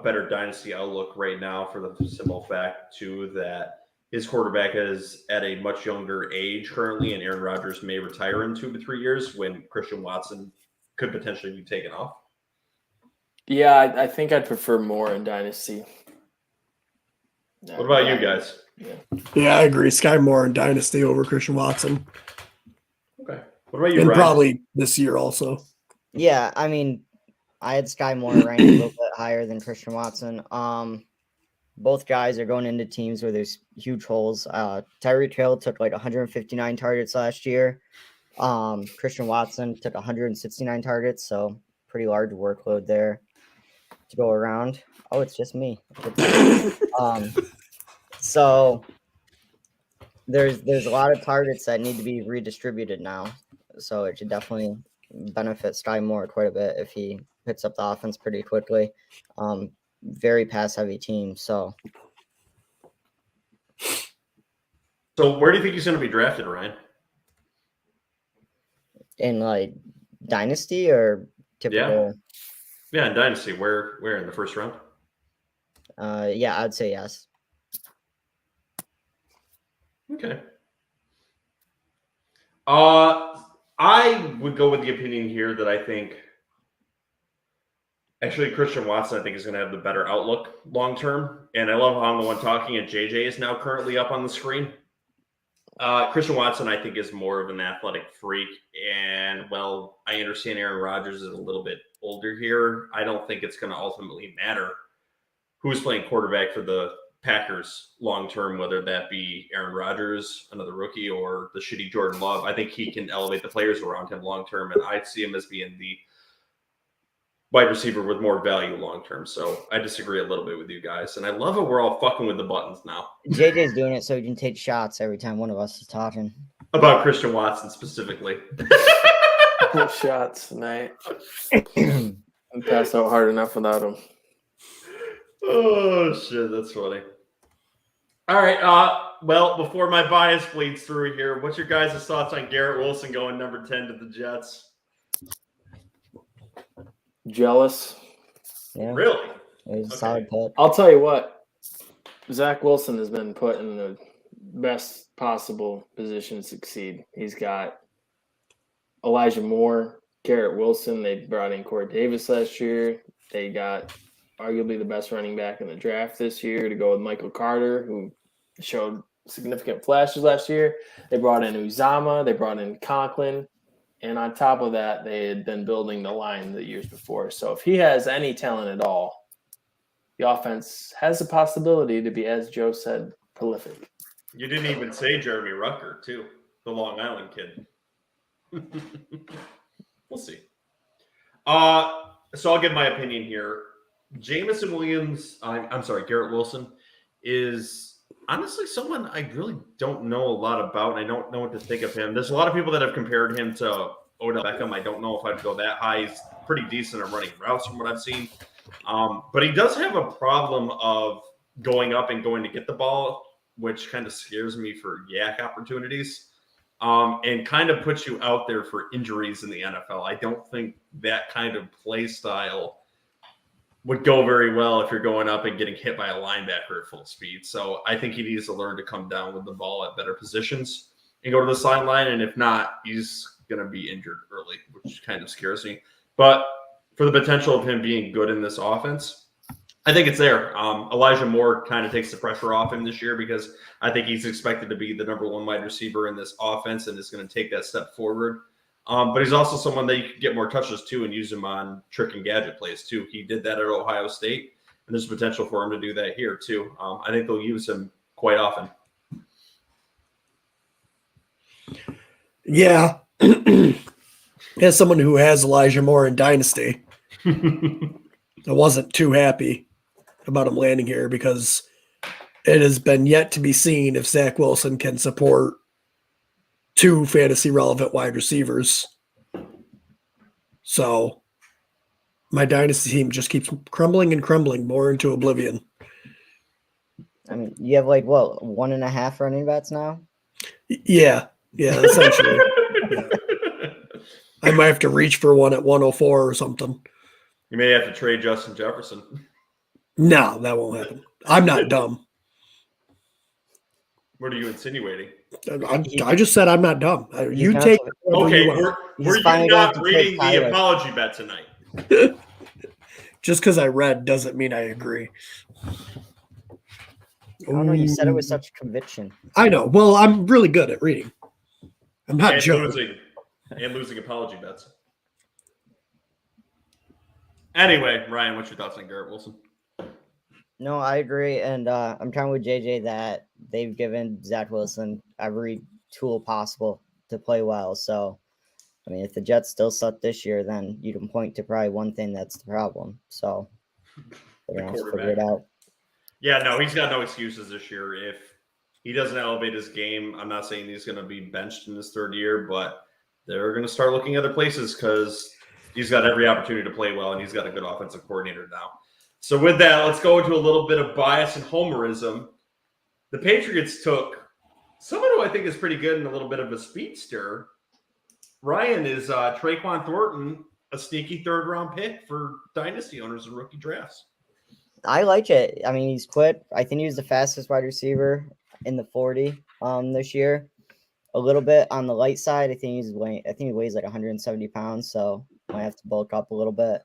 better dynasty outlook right now for the simple fact, too, that his quarterback is at a much younger age currently, and Aaron Rodgers may retire in 2 to 3 years when Christian Watson could potentially be taken off? Yeah, I think I'd prefer Moore in dynasty. What about you guys? Yeah, I agree. Sky Moore and Dynasty over Christian Watson. Okay. What about you, And Ryan? probably this year also. Yeah, I mean, I had Sky Moore ranked a little bit higher than Christian Watson. Both guys are going into teams where there's huge holes. Tyreek Hill took like 159 targets last year. Christian Watson took 169 targets, so pretty large workload there to go around. Oh, it's just me. So there's a lot of targets that need to be redistributed now. So it should definitely benefit Sky Moore quite a bit if he picks up the offense pretty quickly. Very pass heavy team. So where do you think he's going to be drafted, Ryan? in like dynasty or typical? Yeah, in Dynasty. Where in the first round? Yeah, I'd say yes. Okay. I would go with the opinion here that I think actually Christian Watson, I think, is going to have the better outlook long term. And I love how I'm the one talking, and JJ is now currently up on the screen. Christian Watson, I think, is more of an athletic freak. And, well, I understand Aaron Rodgers is a little bit older here. I don't think it's going to ultimately matter who's playing quarterback for the Packers long term, whether that be Aaron Rodgers, another rookie, or the shitty Jordan Love. I think he can elevate the players around him long term, and I see him as being the wide receiver with more value long term. So I disagree a little bit with you guys, and I love it. We're all fucking with the buttons now. JJ's doing it so he can take shots every time one of us is talking. About Christian Watson specifically. Shots tonight. I'm pass out hard enough without him. Oh shit, that's funny. All right. Well, before my bias bleeds through here, what's your guys' thoughts on Garrett Wilson going number 10 to the Jets? Jealous. Yeah, Really? it was a Okay. solid pick. I'll tell you what. Zach Wilson has been put in the best possible position to succeed. He's got Elijah Moore, Garrett Wilson. They brought in Corey Davis last year. They got arguably the best running back in the draft this year to go with Michael Carter, who showed significant flashes last year. They brought in Uzama. They brought in Conklin. And on top of that, they had been building the line the years before. So if he has any talent at all, the offense has the possibility to be, as Joe said, prolific. You didn't even say Jeremy Rucker, too, the Long Island kid. We'll see. So I'll give my opinion here. Garrett Wilson is honestly someone I really don't know a lot about, and I don't know what to think of him. There's a lot of people that have compared him to Odell Beckham. I don't know if I'd go that high. He's pretty decent at running routes from what I've seen. But he does have a problem of going up and going to get the ball, which kind of scares me for yak opportunities, and kind of puts you out there for injuries in the NFL. I don't think that kind of play style would go very well if you're going up and getting hit by a linebacker at full speed. So I think he needs to learn to come down with the ball at better positions and go to the sideline. And if not, he's going to be injured early, which kind of scares me. But for the potential of him being good in this offense, I think it's there. Elijah Moore kind of takes the pressure off him this year because I think he's expected to be the number one wide receiver in this offense and is going to take that step forward. But he's also someone that you could get more touches too and use him on trick and gadget plays too. He did that at Ohio State, and there's potential for him to do that here too. I think they'll use him quite often. Yeah. As someone who has Elijah Moore in Dynasty, I wasn't too happy about him landing here because it has been yet to be seen if Zach Wilson can support 2 fantasy relevant wide receivers. So my dynasty team just keeps crumbling and crumbling more into oblivion. I mean, you have like what 1.5 running backs now? Yeah, essentially. Yeah. I might have to reach for one at 104 or something. You may have to trade Justin Jefferson. No, that won't happen. I'm not dumb. What are you insinuating? I just said I'm not dumb. You not- take. Okay, you want. were you finally going not to reading take Tyler. the apology bet tonight? Just because I read doesn't mean I agree. I don't know. You said it with such conviction. I know. Well, I'm really good at reading. I'm not And joking. losing apology bets. Anyway, Ryan, what's your thoughts on Garrett Wilson? No, I agree, and I'm trying with JJ that they've given Zach Wilson every tool possible to play well. So, I mean, if the Jets still suck this year, then you can point to probably one thing that's the problem. So, they're gonna have to figure it out. Yeah, no, he's got no excuses this year. If he doesn't elevate his game, I'm not saying he's going to be benched in his 3rd year, but they're going to start looking other places because he's got every opportunity to play well, and he's got a good offensive coordinator now. So with that, let's go into a little bit of bias and homerism. The Patriots took someone who I think is pretty good and a little bit of a speedster. Ryan, is Traquan Thornton a sneaky 3rd-round pick for dynasty owners and rookie drafts? I like it. I mean, he's quick. I think he was the fastest wide receiver in the 40 this year. A little bit on the light side. I think he weighs like 170 pounds, so might have to bulk up a little bit.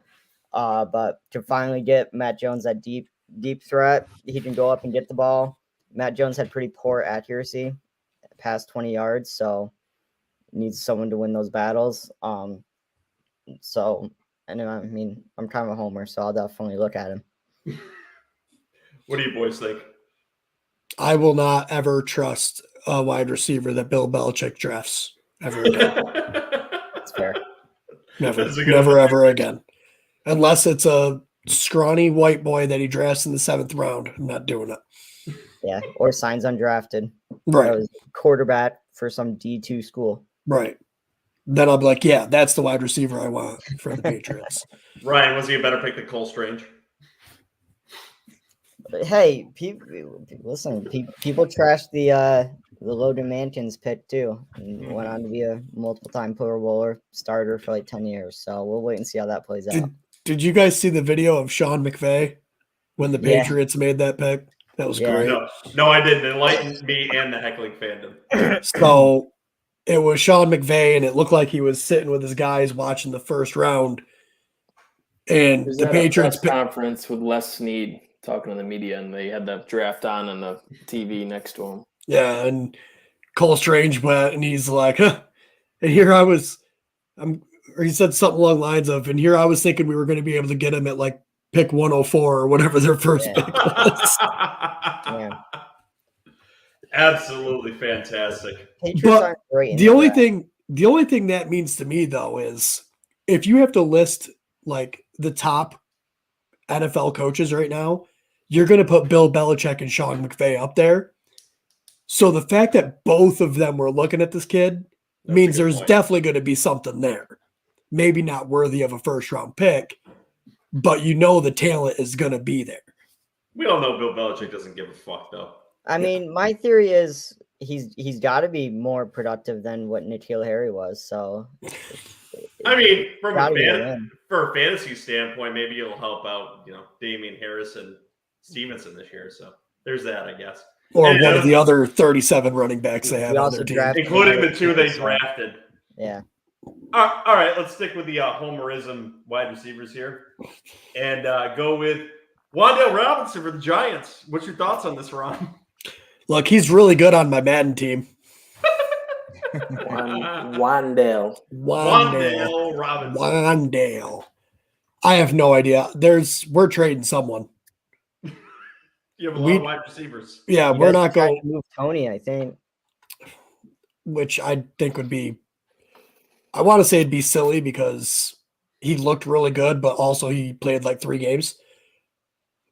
But to finally get Matt Jones that deep threat, he can go up and get the ball. Matt Jones had pretty poor accuracy past 20 yards, so needs someone to win those battles. So, and I mean, I'm kind of a homer, so I'll definitely look at him. What do you boys think? I will not ever trust a wide receiver that Bill Belichick drafts ever again. That's fair. Never, ever again. Unless it's a scrawny white boy that he drafts in the 7th round. I'm not doing it. Yeah, or signs undrafted. Right. That was quarterback for some D2 school. Right. Then I'll be like, yeah, that's the wide receiver I want for the Patriots. Ryan, was he a better pick than Cole Strange? Hey, listen, people trashed the Logan Mankins pick too, and went on to be a multiple-time Pro Bowler starter for like 10 years. So we'll wait and see how that plays out. Did you guys see the video of Sean McVay when the Patriots made that pick? That was great. No, I didn't. Enlighten me and the heckling fandom. So it was Sean McVay, and it looked like he was sitting with his guys watching the 1st round. And the Patriots conference with Les Snead talking to the media, and they had the draft on the TV next to him. Yeah, and Cole Strange went, and he's like, huh. And here I was, or he said something along the lines of, and here I was thinking we were going to be able to get him at like pick 104 or whatever their first pick was. Yeah. Absolutely fantastic. Patriots aren't great. The only thing that means to me though is if you have to list like the top NFL coaches right now, you're going to put Bill Belichick and Sean McVay up there. So the fact that both of them were looking at this kid means there's definitely going to be something there. Maybe not worthy of a 1st-round pick, but you know the talent is going to be there. We all know Bill Belichick doesn't give a fuck, though. I mean, my theory is he's got to be more productive than what N'Keal Harry was. So, I mean, for a fantasy standpoint, maybe it'll help out, Damian Harris and Stevenson this year. So there's that, I guess. Or one of the other 37 running backs they have on their team. Including the 2 they drafted. Yeah. All right, let's stick with the homerism wide receivers here. And go with Wan'Dale Robinson for the Giants. What's your thoughts on this, Ron? Look, he's really good on my Madden team. Wan'Dale Robinson. Wan'Dale. I have no idea. We're trading someone. You have a lot of wide receivers. Yeah, we're not going to move Tony, I think. Which I think would be, I want to say it'd be silly because he looked really good, but also he played like 3 games.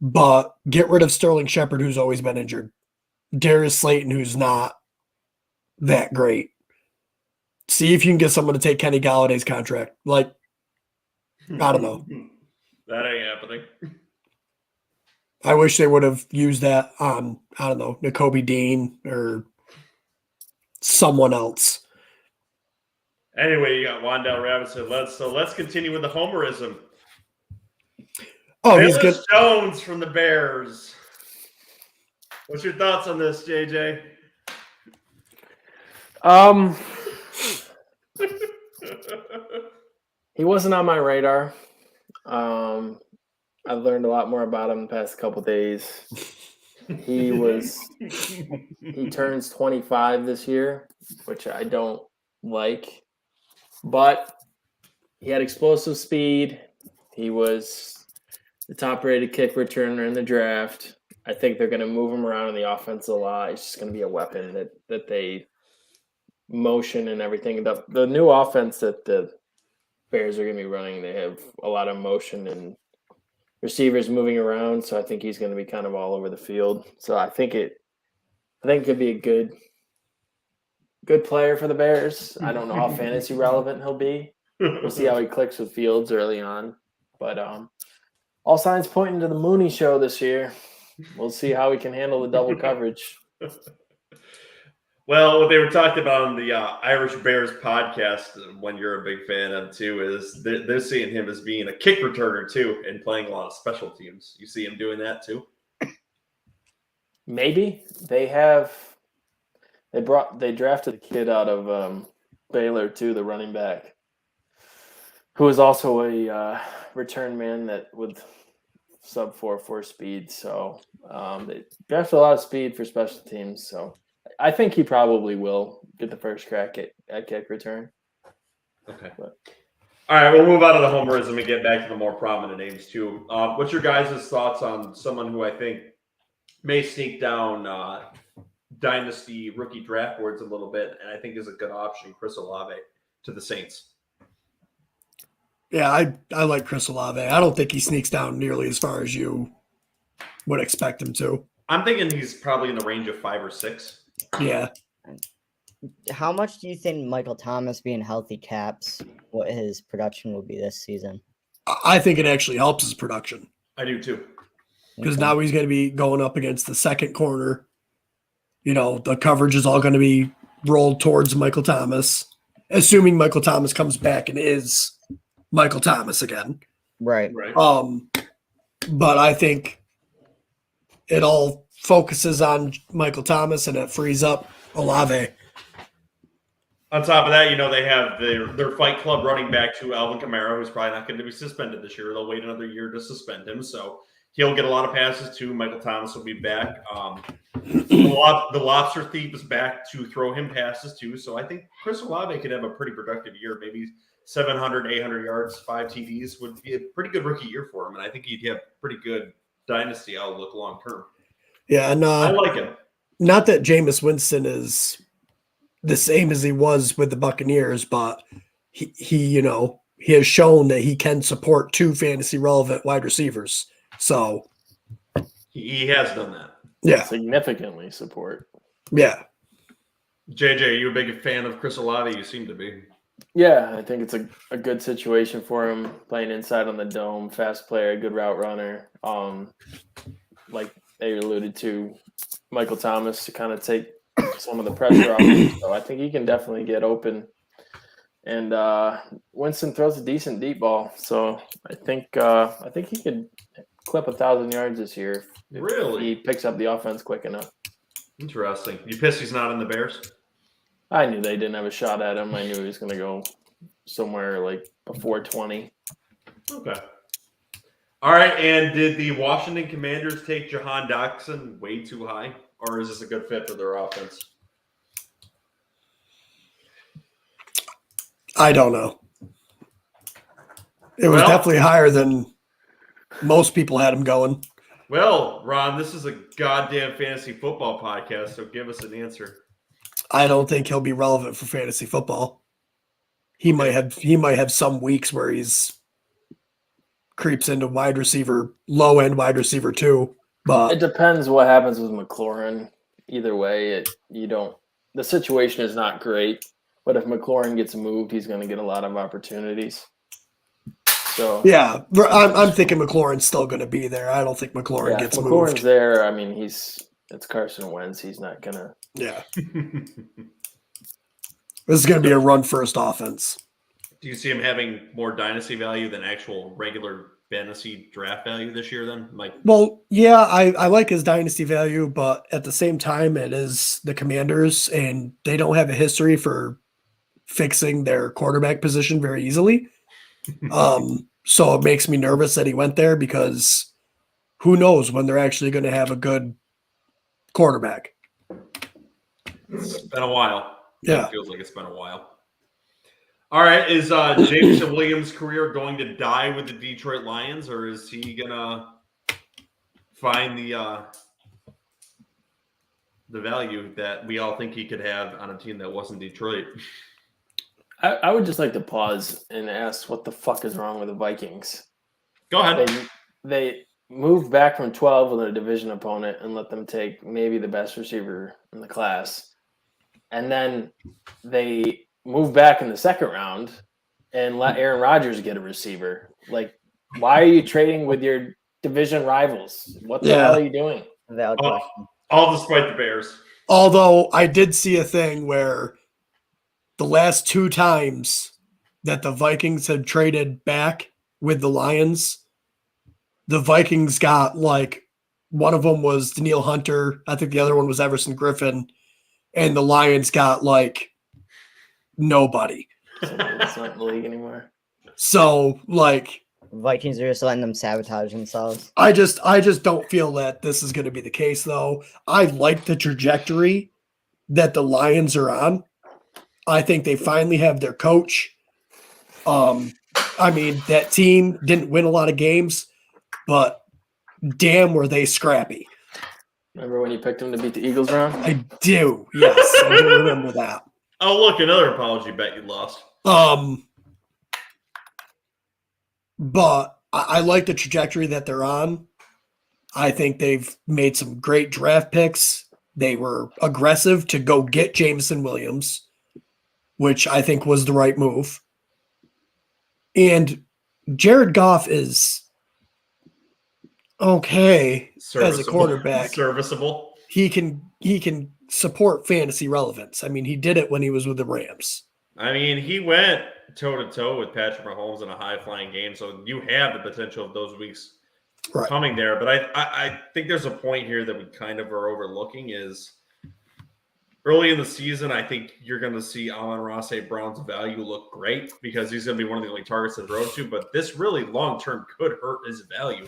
But get rid of Sterling Shepard, who's always been injured. Darius Slayton, who's not that great. See if you can get someone to take Kenny Galladay's contract. Like, I don't know. That ain't happening. I wish they would have used that on, I don't know, Nakobe Dean or someone else. Anyway, you got Wandale Robinson. Let's continue with the homerism. Oh, he's good. Jones from the Bears. What's your thoughts on this, JJ? He wasn't on my radar. I've learned a lot more about him the past couple days. He turns 25 this year, which I don't like. But he had explosive speed. He was the top-rated kick returner in the draft. I think they're going to move him around in the offense a lot. It's just going to be a weapon that they motion and everything. The new offense that the Bears are going to be running, they have a lot of motion and receivers moving around. So I think he's going to be kind of all over the field. So I think it could be a good player for the Bears. I don't know how fantasy relevant he'll be. We'll see how he clicks with Fields early on. But all signs pointing to the Mooney show this year. We'll see how he can handle the double coverage. Well, what they were talking about on the Irish Bears podcast, when you're a big fan of too, is they're seeing him as being a kick returner too and playing a lot of special teams. You see him doing that too? Maybe. They drafted a kid out of Baylor too, the running back, who is also a return man that with sub 4.4 speed. So they drafted a lot of speed for special teams. So I think he probably will get the first crack at kick return. Okay. All right, we'll move out of the homerism and get back to the more prominent names too. What's your guys' thoughts on someone who I think may sneak down dynasty rookie draft boards a little bit, and I think is a good option, Chris Olave to the Saints? Yeah, I like Chris Olave. I don't think he sneaks down nearly as far as you would expect him to. I'm thinking he's probably in the range of 5 or 6. Yeah. How much do you think Michael Thomas being healthy caps what his production will be this season? I think it actually helps his production. I do too. Because now he's going to be going up against the second corner. You know, the coverage is all going to be rolled towards Michael Thomas, assuming Michael Thomas comes back and is Michael Thomas again. Right. But I think it all focuses on Michael Thomas and it frees up Olave. On top of that, you know, they have their Fight Club running back to Alvin Kamara, who's probably not going to be suspended this year. They'll wait another year to suspend him. So he'll get a lot of passes too. Michael Thomas will be back. The Lobster Thief is back to throw him passes too. So I think Chris Olave could have a pretty productive year. Maybe 700, 800 yards, 5 TDs would be a pretty good rookie year for him. And I think he'd have pretty good dynasty outlook long term. Yeah, and I like him. Not that Jameis Winston is the same as he was with the Buccaneers, but he has shown that he can support 2 fantasy relevant wide receivers. So he has done that. Yeah. Significantly support. Yeah. JJ, are you a big fan of Chris Olave? You seem to be. Yeah, I think it's a good situation for him, playing inside on the dome, fast player, good route runner. Like they alluded to, Michael Thomas to kind of take some of the pressure off him. So I think he can definitely get open. And Winston throws a decent deep ball. So I think he could clip 1,000 yards this year if he picks up the offense quick enough. Interesting. You pissed he's not in the Bears? I knew they didn't have a shot at him. I knew he was going to go somewhere like before 20. Okay. All right. And did the Washington Commanders take Jahan Doctson way too high, or is this a good fit for their offense? I don't know. It was definitely higher than most people had him going. Well, Ron, this is a goddamn fantasy football podcast, so give us an answer. I don't think he'll be relevant for fantasy football. He might have some weeks where he's creeps into wide receiver, low end wide receiver too. But it depends what happens with McLaurin. either way, the situation is not great. But if McLaurin gets moved, he's going to get a lot of opportunities. So Yeah, I'm thinking McLaurin's still going to be there. I don't think McLaurin if gets McLaurin's moved. there, I mean, it's Carson Wentz. He's not going to. Yeah. This is going to be a run-first offense. Do you see him having more dynasty value than actual regular fantasy draft value this year then? Like, Well, yeah, I like his dynasty value, but at the same time, it is the Commanders, and they don't have a history for fixing their quarterback position very easily. So it makes me nervous that he went there because who knows when they're actually going to have a good quarterback. it's been a while. Yeah. It feels like it's been a while. All right. Is Jameson Williams' career going to die with the Detroit Lions, or is he going to find the value that we all think he could have on a team that wasn't Detroit? I would just like to pause and ask what the fuck is wrong with the Vikings. Go ahead. They moved back from 12 with a division opponent and let them take maybe the best receiver in the class. And then they moved back in the second round and let Aaron Rodgers get a receiver. Like, why are you trading with your division rivals? What the hell are you doing? Valid question. All despite the Bears. Although I did see a thing where the last 2 times that the Vikings had traded back with the Lions, the Vikings got like one of them was Danielle Hunter. I think the other one was Everson Griffin. And the Lions got like nobody. It's not in the league anymore. So like Vikings are just letting them sabotage themselves. I just don't feel that this is going to be the case though. I like the trajectory that the Lions are on. I think they finally have their coach. I mean, that team didn't win a lot of games, but damn, were they scrappy. Remember when you picked them to beat the Eagles round? I do. Yes, I do remember that. Oh, look, another apology bet you lost. But I like the trajectory that they're on. I think they've made some great draft picks. They were aggressive to go get Jameson Williams, which I think was the right move. And Jared Goff is okay as a quarterback. Serviceable. He can support fantasy relevance. I mean, he did it when he was with the Rams. I mean, he went toe-to-toe with Patrick Mahomes in a high-flying game, so you have the potential of those weeks coming there. But I think there's a point here that we kind of are overlooking is early in the season, I think you're going to see Amon Ra St. Brown's value look great because he's going to be one of the only targets to throw to. But this really long-term could hurt his value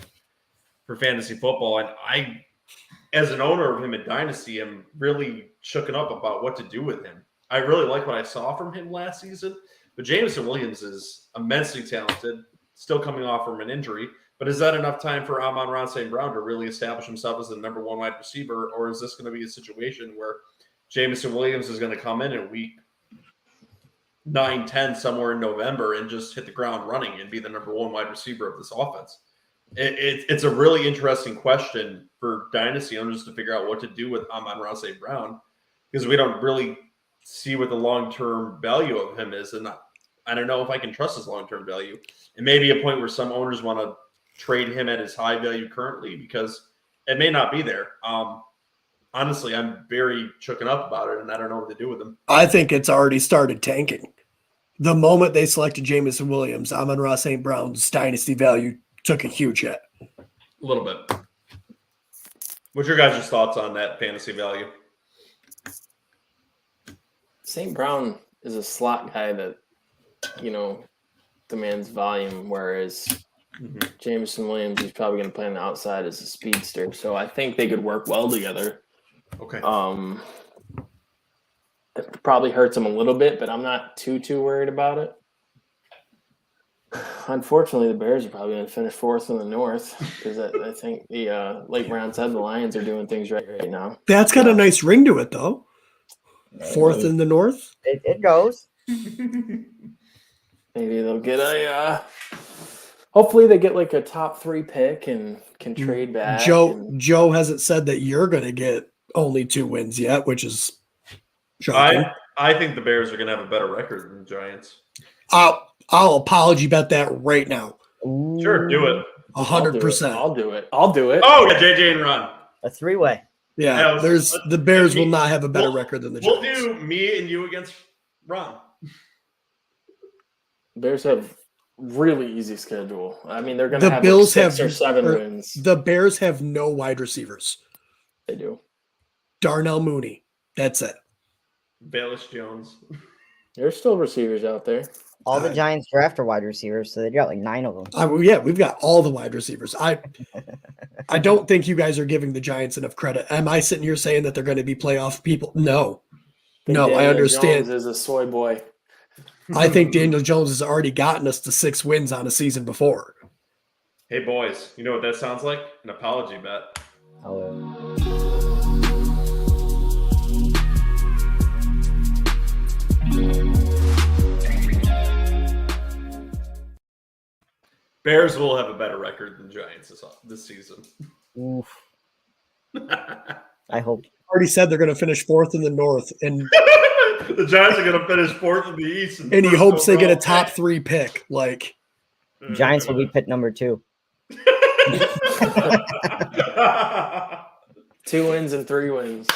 for fantasy football. And I, as an owner of him in Dynasty, am really shooken up about what to do with him. I really like what I saw from him last season. But Jameson Williams is immensely talented, still coming off from an injury. But is that enough time for Amon Ra St. Brown to really establish himself as the number 1 wide receiver? Or is this going to be a situation where Jameson Williams is going to come in week 9, 10, somewhere in November and just hit the ground running and be the number 1 wide receiver of this offense? It's a really interesting question for Dynasty owners to figure out what to do with Amon Ra St. Brown because we don't really see what the long-term value of him is. And I don't know if I can trust his long-term value. It may be a point where some owners want to trade him at his high value currently because it may not be there. Honestly, I'm very chooken up about it, and I don't know what to do with him. I think it's already started tanking. The moment they selected Jameson Williams, Amon Ra St. Brown's dynasty value took a huge hit. A little bit. What's your guys' thoughts on that fantasy value? St. Brown is a slot guy that, demands volume, whereas Jameson Williams, he's probably going to play on the outside as a speedster. So I think they could work well together. Okay. It probably hurts him a little bit, but I'm not too worried about it. Unfortunately, the Bears are probably going to finish 4th in the North because I think the late round said the Lions are doing things right now. That's got a nice ring to it, though. 4th in the North. It goes. Maybe they'll get hopefully they get like a top 3 pick and can trade back. Joe hasn't said that you're going to get only 2 wins yet, which is shocking. I think the Bears are going to have a better record than the Giants. I'll apology bet that right now. Sure, do it. 100%. I'll do it. Oh, yeah, JJ and Ron. A 3-way. Yeah, the Bears will not have a better record than the Giants. We'll do me and you against Ron. Bears have really easy schedule. I mean, they're going to have Bills 6 have or 7 wins. The Bears have no wide receivers. They do. Darnell Mooney. That's it. Bayless Jones. There's still receivers out there. All the Giants draft are wide receivers, so they got like 9 of them. Yeah, we've got all the wide receivers. I don't think you guys are giving the Giants enough credit. Am I sitting here saying that they're going to be playoff people? No. I understand. Jones is a soy boy. I think Daniel Jones has already gotten us to 6 wins on a season before. Hey, boys, you know what that sounds like? An apology bet. Oh. Bears will have a better record than Giants this season. Oof. I hope. Already said they're going to finish 4th in the North, and the Giants are going to finish 4th in the East. And he hopes they get a top 3 pick. Like Giants will be pick number 2. 2 wins and 3 wins.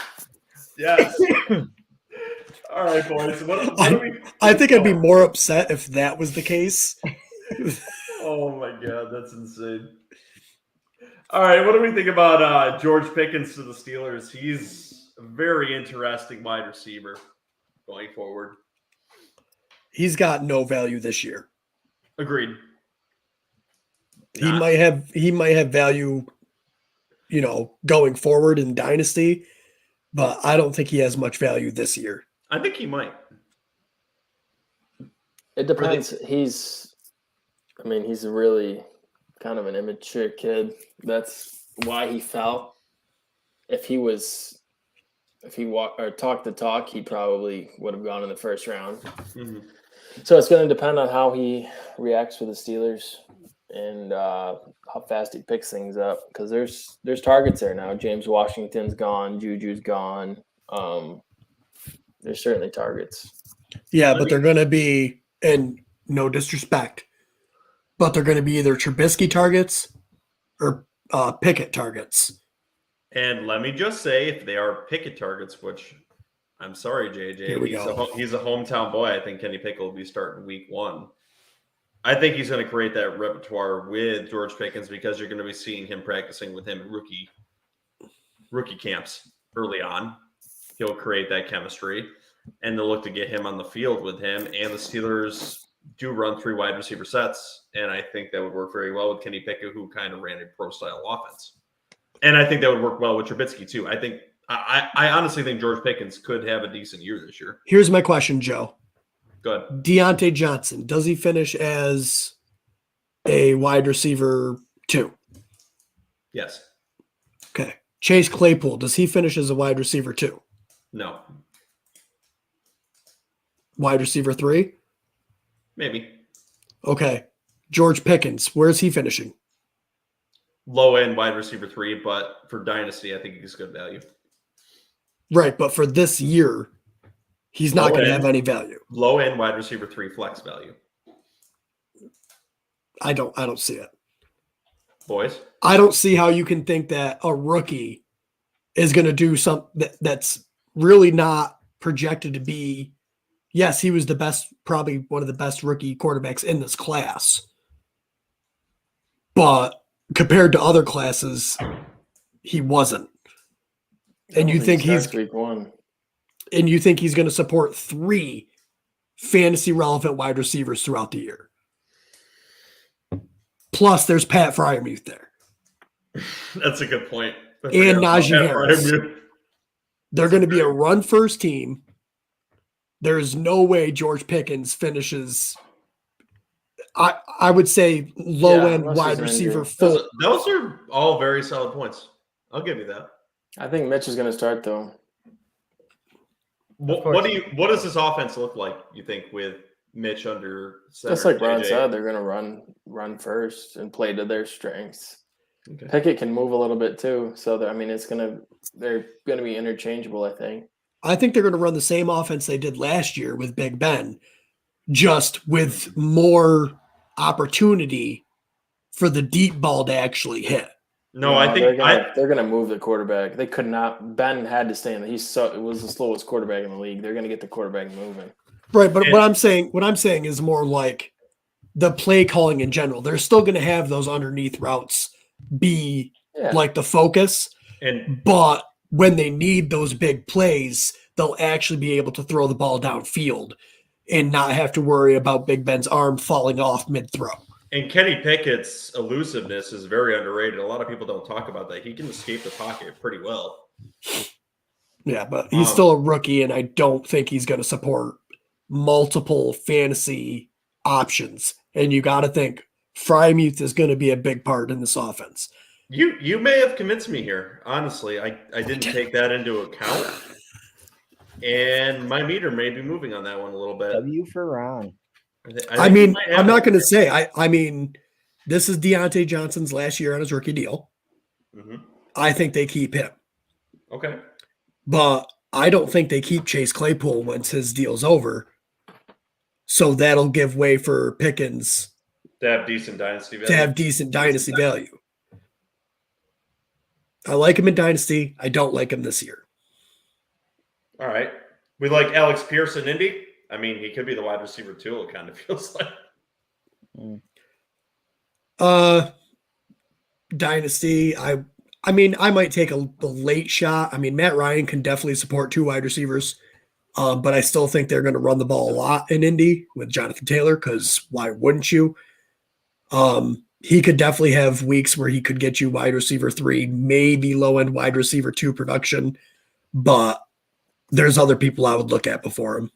Yes. All right, boys. I think I'd be more upset if that was the case. Oh my God, that's insane. All right, what do we think about George Pickens to the Steelers? He's a very interesting wide receiver going forward. He's got no value this year. Agreed. He might have value, going forward in Dynasty, but I don't think he has much value this year. I think he might. It depends. He's really kind of an immature kid. That's why he fell. If he talked the talk, he probably would have gone in the first round. Mm-hmm. So it's going to depend on how he reacts for the Steelers and how fast he picks things up. Because there's targets there now. James Washington's gone. Juju's gone. There's certainly targets. Yeah, but they're going to be, and no disrespect, but they're going to be either Trubisky targets or Pickett targets. And let me just say, if they are Pickett targets, which I'm sorry, JJ, he's a hometown boy. I think Kenny Pickett will be starting week 1. I think he's going to create that repertoire with George Pickens because you're going to be seeing him practicing with him in rookie camps early on. He'll create that chemistry, and they'll look to get him on the field with him. And the Steelers do run 3 wide receiver sets, and I think that would work very well with Kenny Pickett, who kind of ran a pro-style offense. And I think that would work well with Trubisky, too. I honestly think George Pickens could have a decent year this year. Here's my question, Joe. Go ahead. Deontay Johnson, does he finish as a wide receiver 2? Yes. Okay. Chase Claypool, does he finish as a wide receiver 2? No. Wide receiver 3? Maybe. Okay. George Pickens, where's he finishing? Low end wide receiver 3, but for Dynasty, I think he's good value. Right, but for this year, he's not going to have any value. Low end wide receiver 3 flex value. I don't see it. Boys? I don't see how you can think that a rookie is going to do something that's really not projected to be. Yes, he was the best, probably one of the best rookie quarterbacks in this class. But compared to other classes, he wasn't. And you think he's week 1. And you think he's going to support 3 fantasy relevant wide receivers throughout the year. Plus, there's Pat Freiermuth there. That's a good point. And Najee Harris. They're going to be a run-first team. There's no way George Pickens finishes, I would say, low-end wide receiver 4. Those are all very solid points. I'll give you that. I think Mitch is going to start, though. What does this offense look like, you think, with Mitch under center? Just like Ron said, they're going to run first and play to their strengths. Okay. Pickett can move a little bit too, so they're gonna be interchangeable. I think. I think they're going to run the same offense they did last year with Big Ben, just with more opportunity for the deep ball to actually hit. No, I think they're gonna move the quarterback. They could not. Ben had to stay in. It was the slowest quarterback in the league. They're gonna get the quarterback moving. Right, but what I'm saying is more like the play calling in general. They're still going to have those underneath routes be like the focus, but when they need those big plays, they'll actually be able to throw the ball downfield and not have to worry about Big Ben's arm falling off mid-throw. And Kenny Pickett's elusiveness is very underrated. A lot of people don't talk about that. He can escape the pocket pretty well. Yeah, but he's still a rookie, and I don't think he's going to support multiple fantasy options. And you got to think Frymuth is going to be a big part in this offense. You may have convinced me here. Honestly, I didn't take that into account. And my meter may be moving on that one a little bit. W for Ron. I mean, I'm not going to say. I mean, this is Deontay Johnson's last year on his rookie deal. Mm-hmm. I think they keep him. Okay. But I don't think they keep Chase Claypool once his deal's over. So that'll give way for Pickens to have decent dynasty value. I like him in Dynasty. I don't like him this year. All right. We like Alex Pierce in Indy. I mean, he could be the wide receiver too, it kind of feels like. Dynasty, I mean, I might take a late shot. I mean, Matt Ryan can definitely support two wide receivers, but I still think they're going to run the ball a lot in Indy with Jonathan Taylor, because why wouldn't you? He could definitely have weeks where he could get you wide receiver 3, maybe low-end wide receiver 2 production, but there's other people I would look at before him.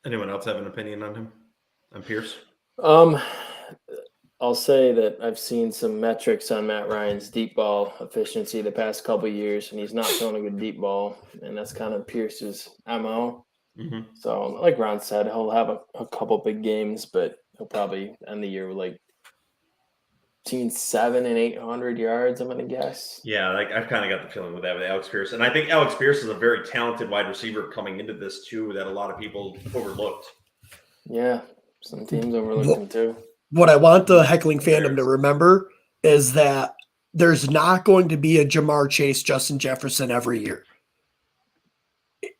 Anyone else have an opinion on him? On Pierce? I'll say that I've seen some metrics on Matt Ryan's deep ball efficiency the past couple of years, and he's not throwing a good deep ball, and that's kind of Pierce's MO. Mm-hmm. So, like Ron said, he'll have a couple big games, but he'll probably end the year with like between 700 and 800 yards, I'm going to guess. Yeah, like I've kind of got the feeling with that with Alex Pierce. And I think Alex Pierce is a very talented wide receiver coming into this too that a lot of people overlooked. Yeah, some teams overlooked him too. What I want the heckling fandom to remember is that there's not going to be a Jamar Chase, Justin Jefferson every year.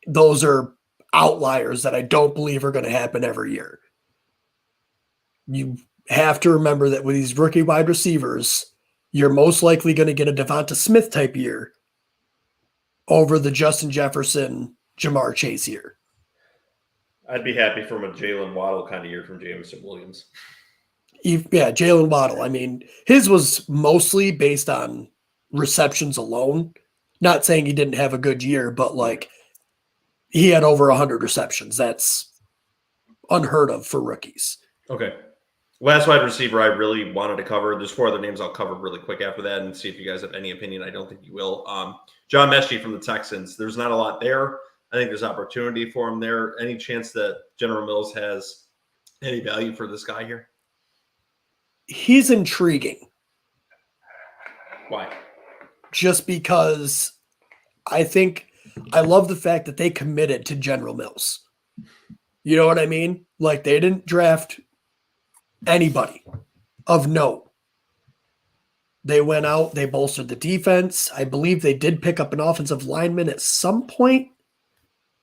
Those are outliers that I don't believe are going to happen every year. You have to remember that with these rookie wide receivers, you're most likely going to get a Devonta Smith type year over the Justin Jefferson, Jamar Chase year. I'd be happy from a Jalen Waddle kind of year from Jameson Williams. Yeah, Jalen Waddle. I mean, his was mostly based on receptions alone. Not saying he didn't have a good year, but like he had over 100 receptions. That's unheard of for rookies. Okay. Last wide receiver I really wanted to cover. There's 4 other names I'll cover really quick after that and see if you guys have any opinion. I don't think you will. John Mechie from the Texans. There's not a lot there. I think there's opportunity for him there. Any chance that General Mills has any value for this guy here? He's intriguing. Why? Just because I love the fact that they committed to General Mills. You know what I mean? Like they didn't draft anybody of note. They went out, they bolstered the defense. I believe they did pick up an offensive lineman at some point.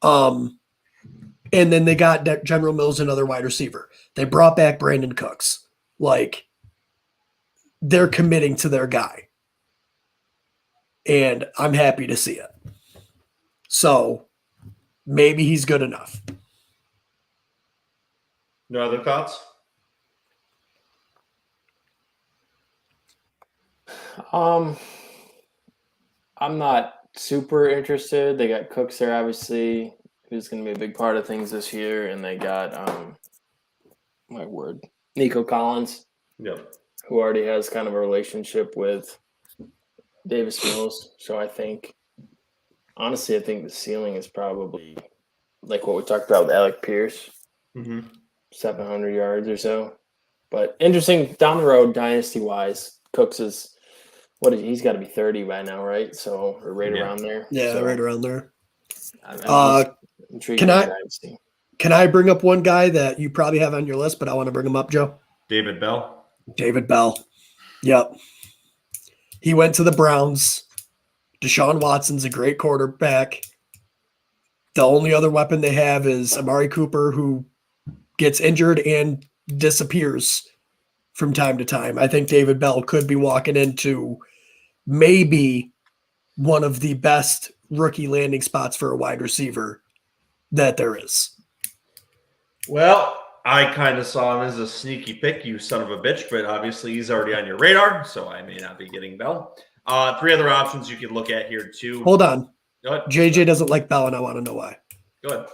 And then they got General Mills, another wide receiver. They brought back Brandon Cooks. Like, they're committing to their guy. And I'm happy to see it. So, maybe he's good enough. No other thoughts? I'm not super interested. They got Cooks there, obviously, who's going to be a big part of things this year, and they got Nico Collins, who already has kind of a relationship with Davis Mills. So I think the ceiling is probably like what we talked about with Alec Pierce, 700 yards or so. But interesting down the road, dynasty wise. Cooks is he's got to be 30 by now, right? So or right around there. Yeah, So, right around there. he's intriguing. Can I bring up one guy that you probably have on your list, but I want to bring him up, Joe? David Bell. David Bell. Yep. He went to the Browns. Deshaun Watson's a great quarterback. The only other weapon they have is Amari Cooper, who gets injured and disappears from time to time. I think David Bell could be walking into maybe one of the best rookie landing spots for a wide receiver that there is. Well, I kind of saw him as a sneaky pick, you son of a bitch, but obviously he's already on your radar, so I may not be getting Bell. 3 other options you can look at here, too. Hold on. Go ahead. JJ doesn't like Bell, and I want to know why. Go ahead.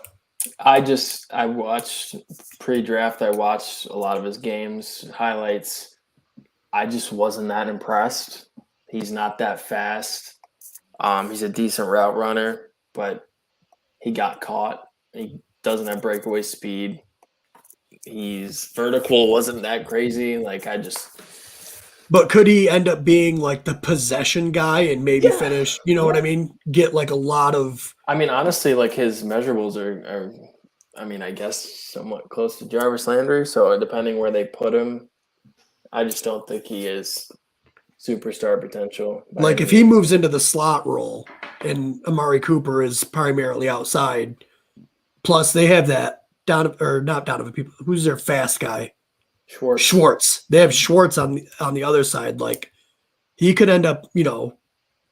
I watched pre-draft. I watched a lot of his games, highlights. I just wasn't that impressed. He's not that fast. He's a decent route runner, but he got caught. He doesn't have breakaway speed. He's vertical wasn't that crazy. But could he end up being like the possession guy and maybe finish, you know what I mean? Get like a lot of. I mean, honestly, like his measurables are I guess somewhat close to Jarvis Landry. So depending where they put him, I just don't think he is superstar potential. Like if he moves into the slot role and Amari Cooper is primarily outside, plus they have that not Donovan people. Who's their fast guy? Schwartz. They have Schwartz on the other side. Like he could end up,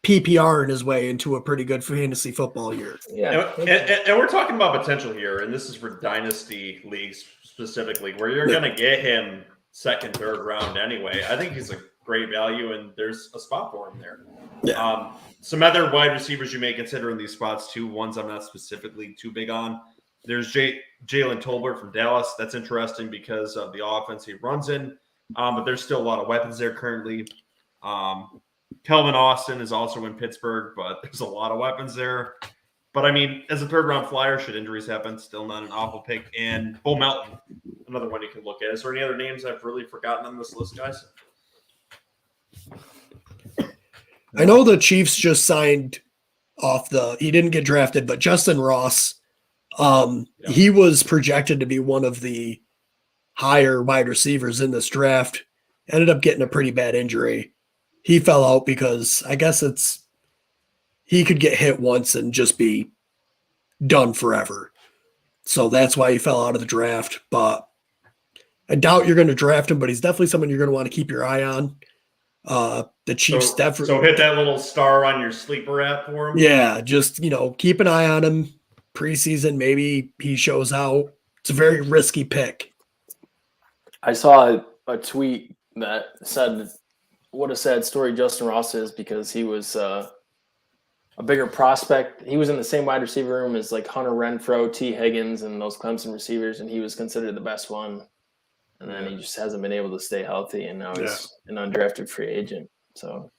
PPRing his way into a pretty good fantasy football year. Yeah. And we're talking about potential here, and this is for dynasty leagues specifically, where you're going to get him second, third round anyway. I think he's a great value, and there's a spot for him there. Yeah. Some other wide receivers you may consider in these spots too. Ones I'm not specifically too big on. There's Jalen Tolbert from Dallas. That's interesting because of the offense he runs in. But there's still a lot of weapons there currently. Kelvin Austin is also in Pittsburgh, but there's a lot of weapons there. But, I mean, as a third-round flyer, should injuries happen, still not an awful pick. And Bo Melton, another one you can look at. Is there any other names I've really forgotten on this list, guys? I know the Chiefs just signed off he didn't get drafted, but Justin Ross, he was projected to be one of the higher wide receivers in this draft. Ended up getting a pretty bad injury. He fell out because I guess he could get hit once and just be done forever. So that's why he fell out of the draft. But I doubt you're going to draft him, but he's definitely someone you're going to want to keep your eye on. The Chiefs definitely. So hit that little star on your sleeper app for him. Yeah, just keep an eye on him. Preseason, maybe he shows out. It's a very risky pick. I saw a tweet that said, "What a sad story Justin Ross is," because he was a bigger prospect. He was in the same wide receiver room as like Hunter Renfrow, T. Higgins, and those Clemson receivers, and he was considered the best one. And then he just hasn't been able to stay healthy, and now he's an undrafted free agent. So,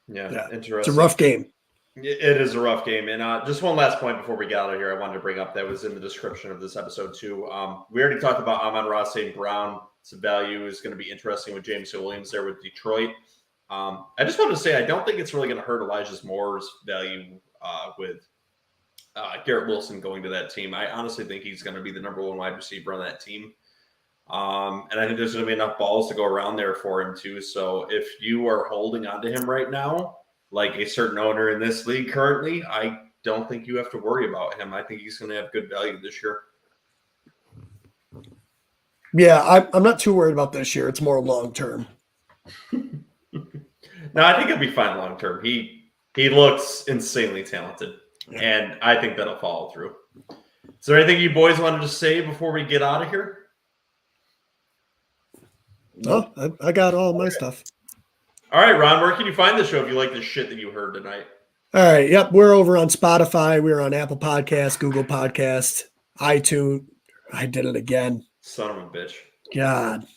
interesting. It's a rough game. It is a rough game. And just one last point before we get out of here, I wanted to bring up that was in the description of this episode too. We already talked about Amon Ra St. Brown. Some value is going to be interesting with Jameson Williams there with Detroit. I just wanted to say I don't think it's really going to hurt Elijah Moore's value with Garrett Wilson going to that team. I honestly think he's going to be the number one wide receiver on that team. And I think there's going to be enough balls to go around there for him too. So if you are holding on to him right now, like a certain owner in this league currently, I don't think you have to worry about him. I think he's going to have good value this year. Yeah, I'm not too worried about this year. It's more long-term. No, I think he'll be fine long-term. He looks insanely talented, and I think that'll follow through. Is there anything you boys wanted to say before we get out of here? No, I got all my stuff. All right, Ron, where can you find the show if you like the shit that you heard tonight? All right, yep, we're over on Spotify. We're on Apple Podcasts, Google Podcasts, iTunes. I did it again. Son of a bitch. God.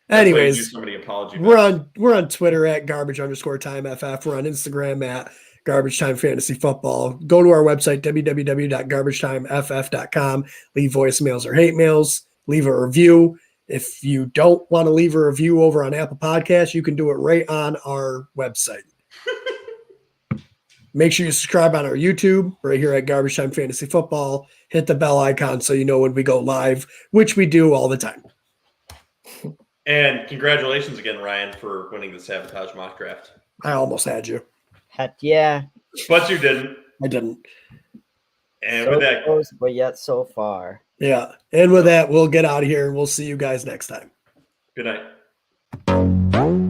Anyways, we're on Twitter at @garbage_time FF. We're on Instagram at Garbage Time Fantasy Football. Go to our website, www.garbagetimeff.com. Leave voicemails or hate mails. Leave a review. If you don't want to leave a review over on Apple Podcasts, you can do it right on our website. Make sure you subscribe on our YouTube right here at Garbage Time Fantasy Football. Hit the bell icon so you know when we go live, which we do all the time. And congratulations again, Ryan, for winning the Sabotage Mock Draft. I almost had you. Heck yeah. But you didn't. I didn't. And So with that, close, but yet so far. Yeah. And with that, we'll get out of here and we'll see you guys next time. good night.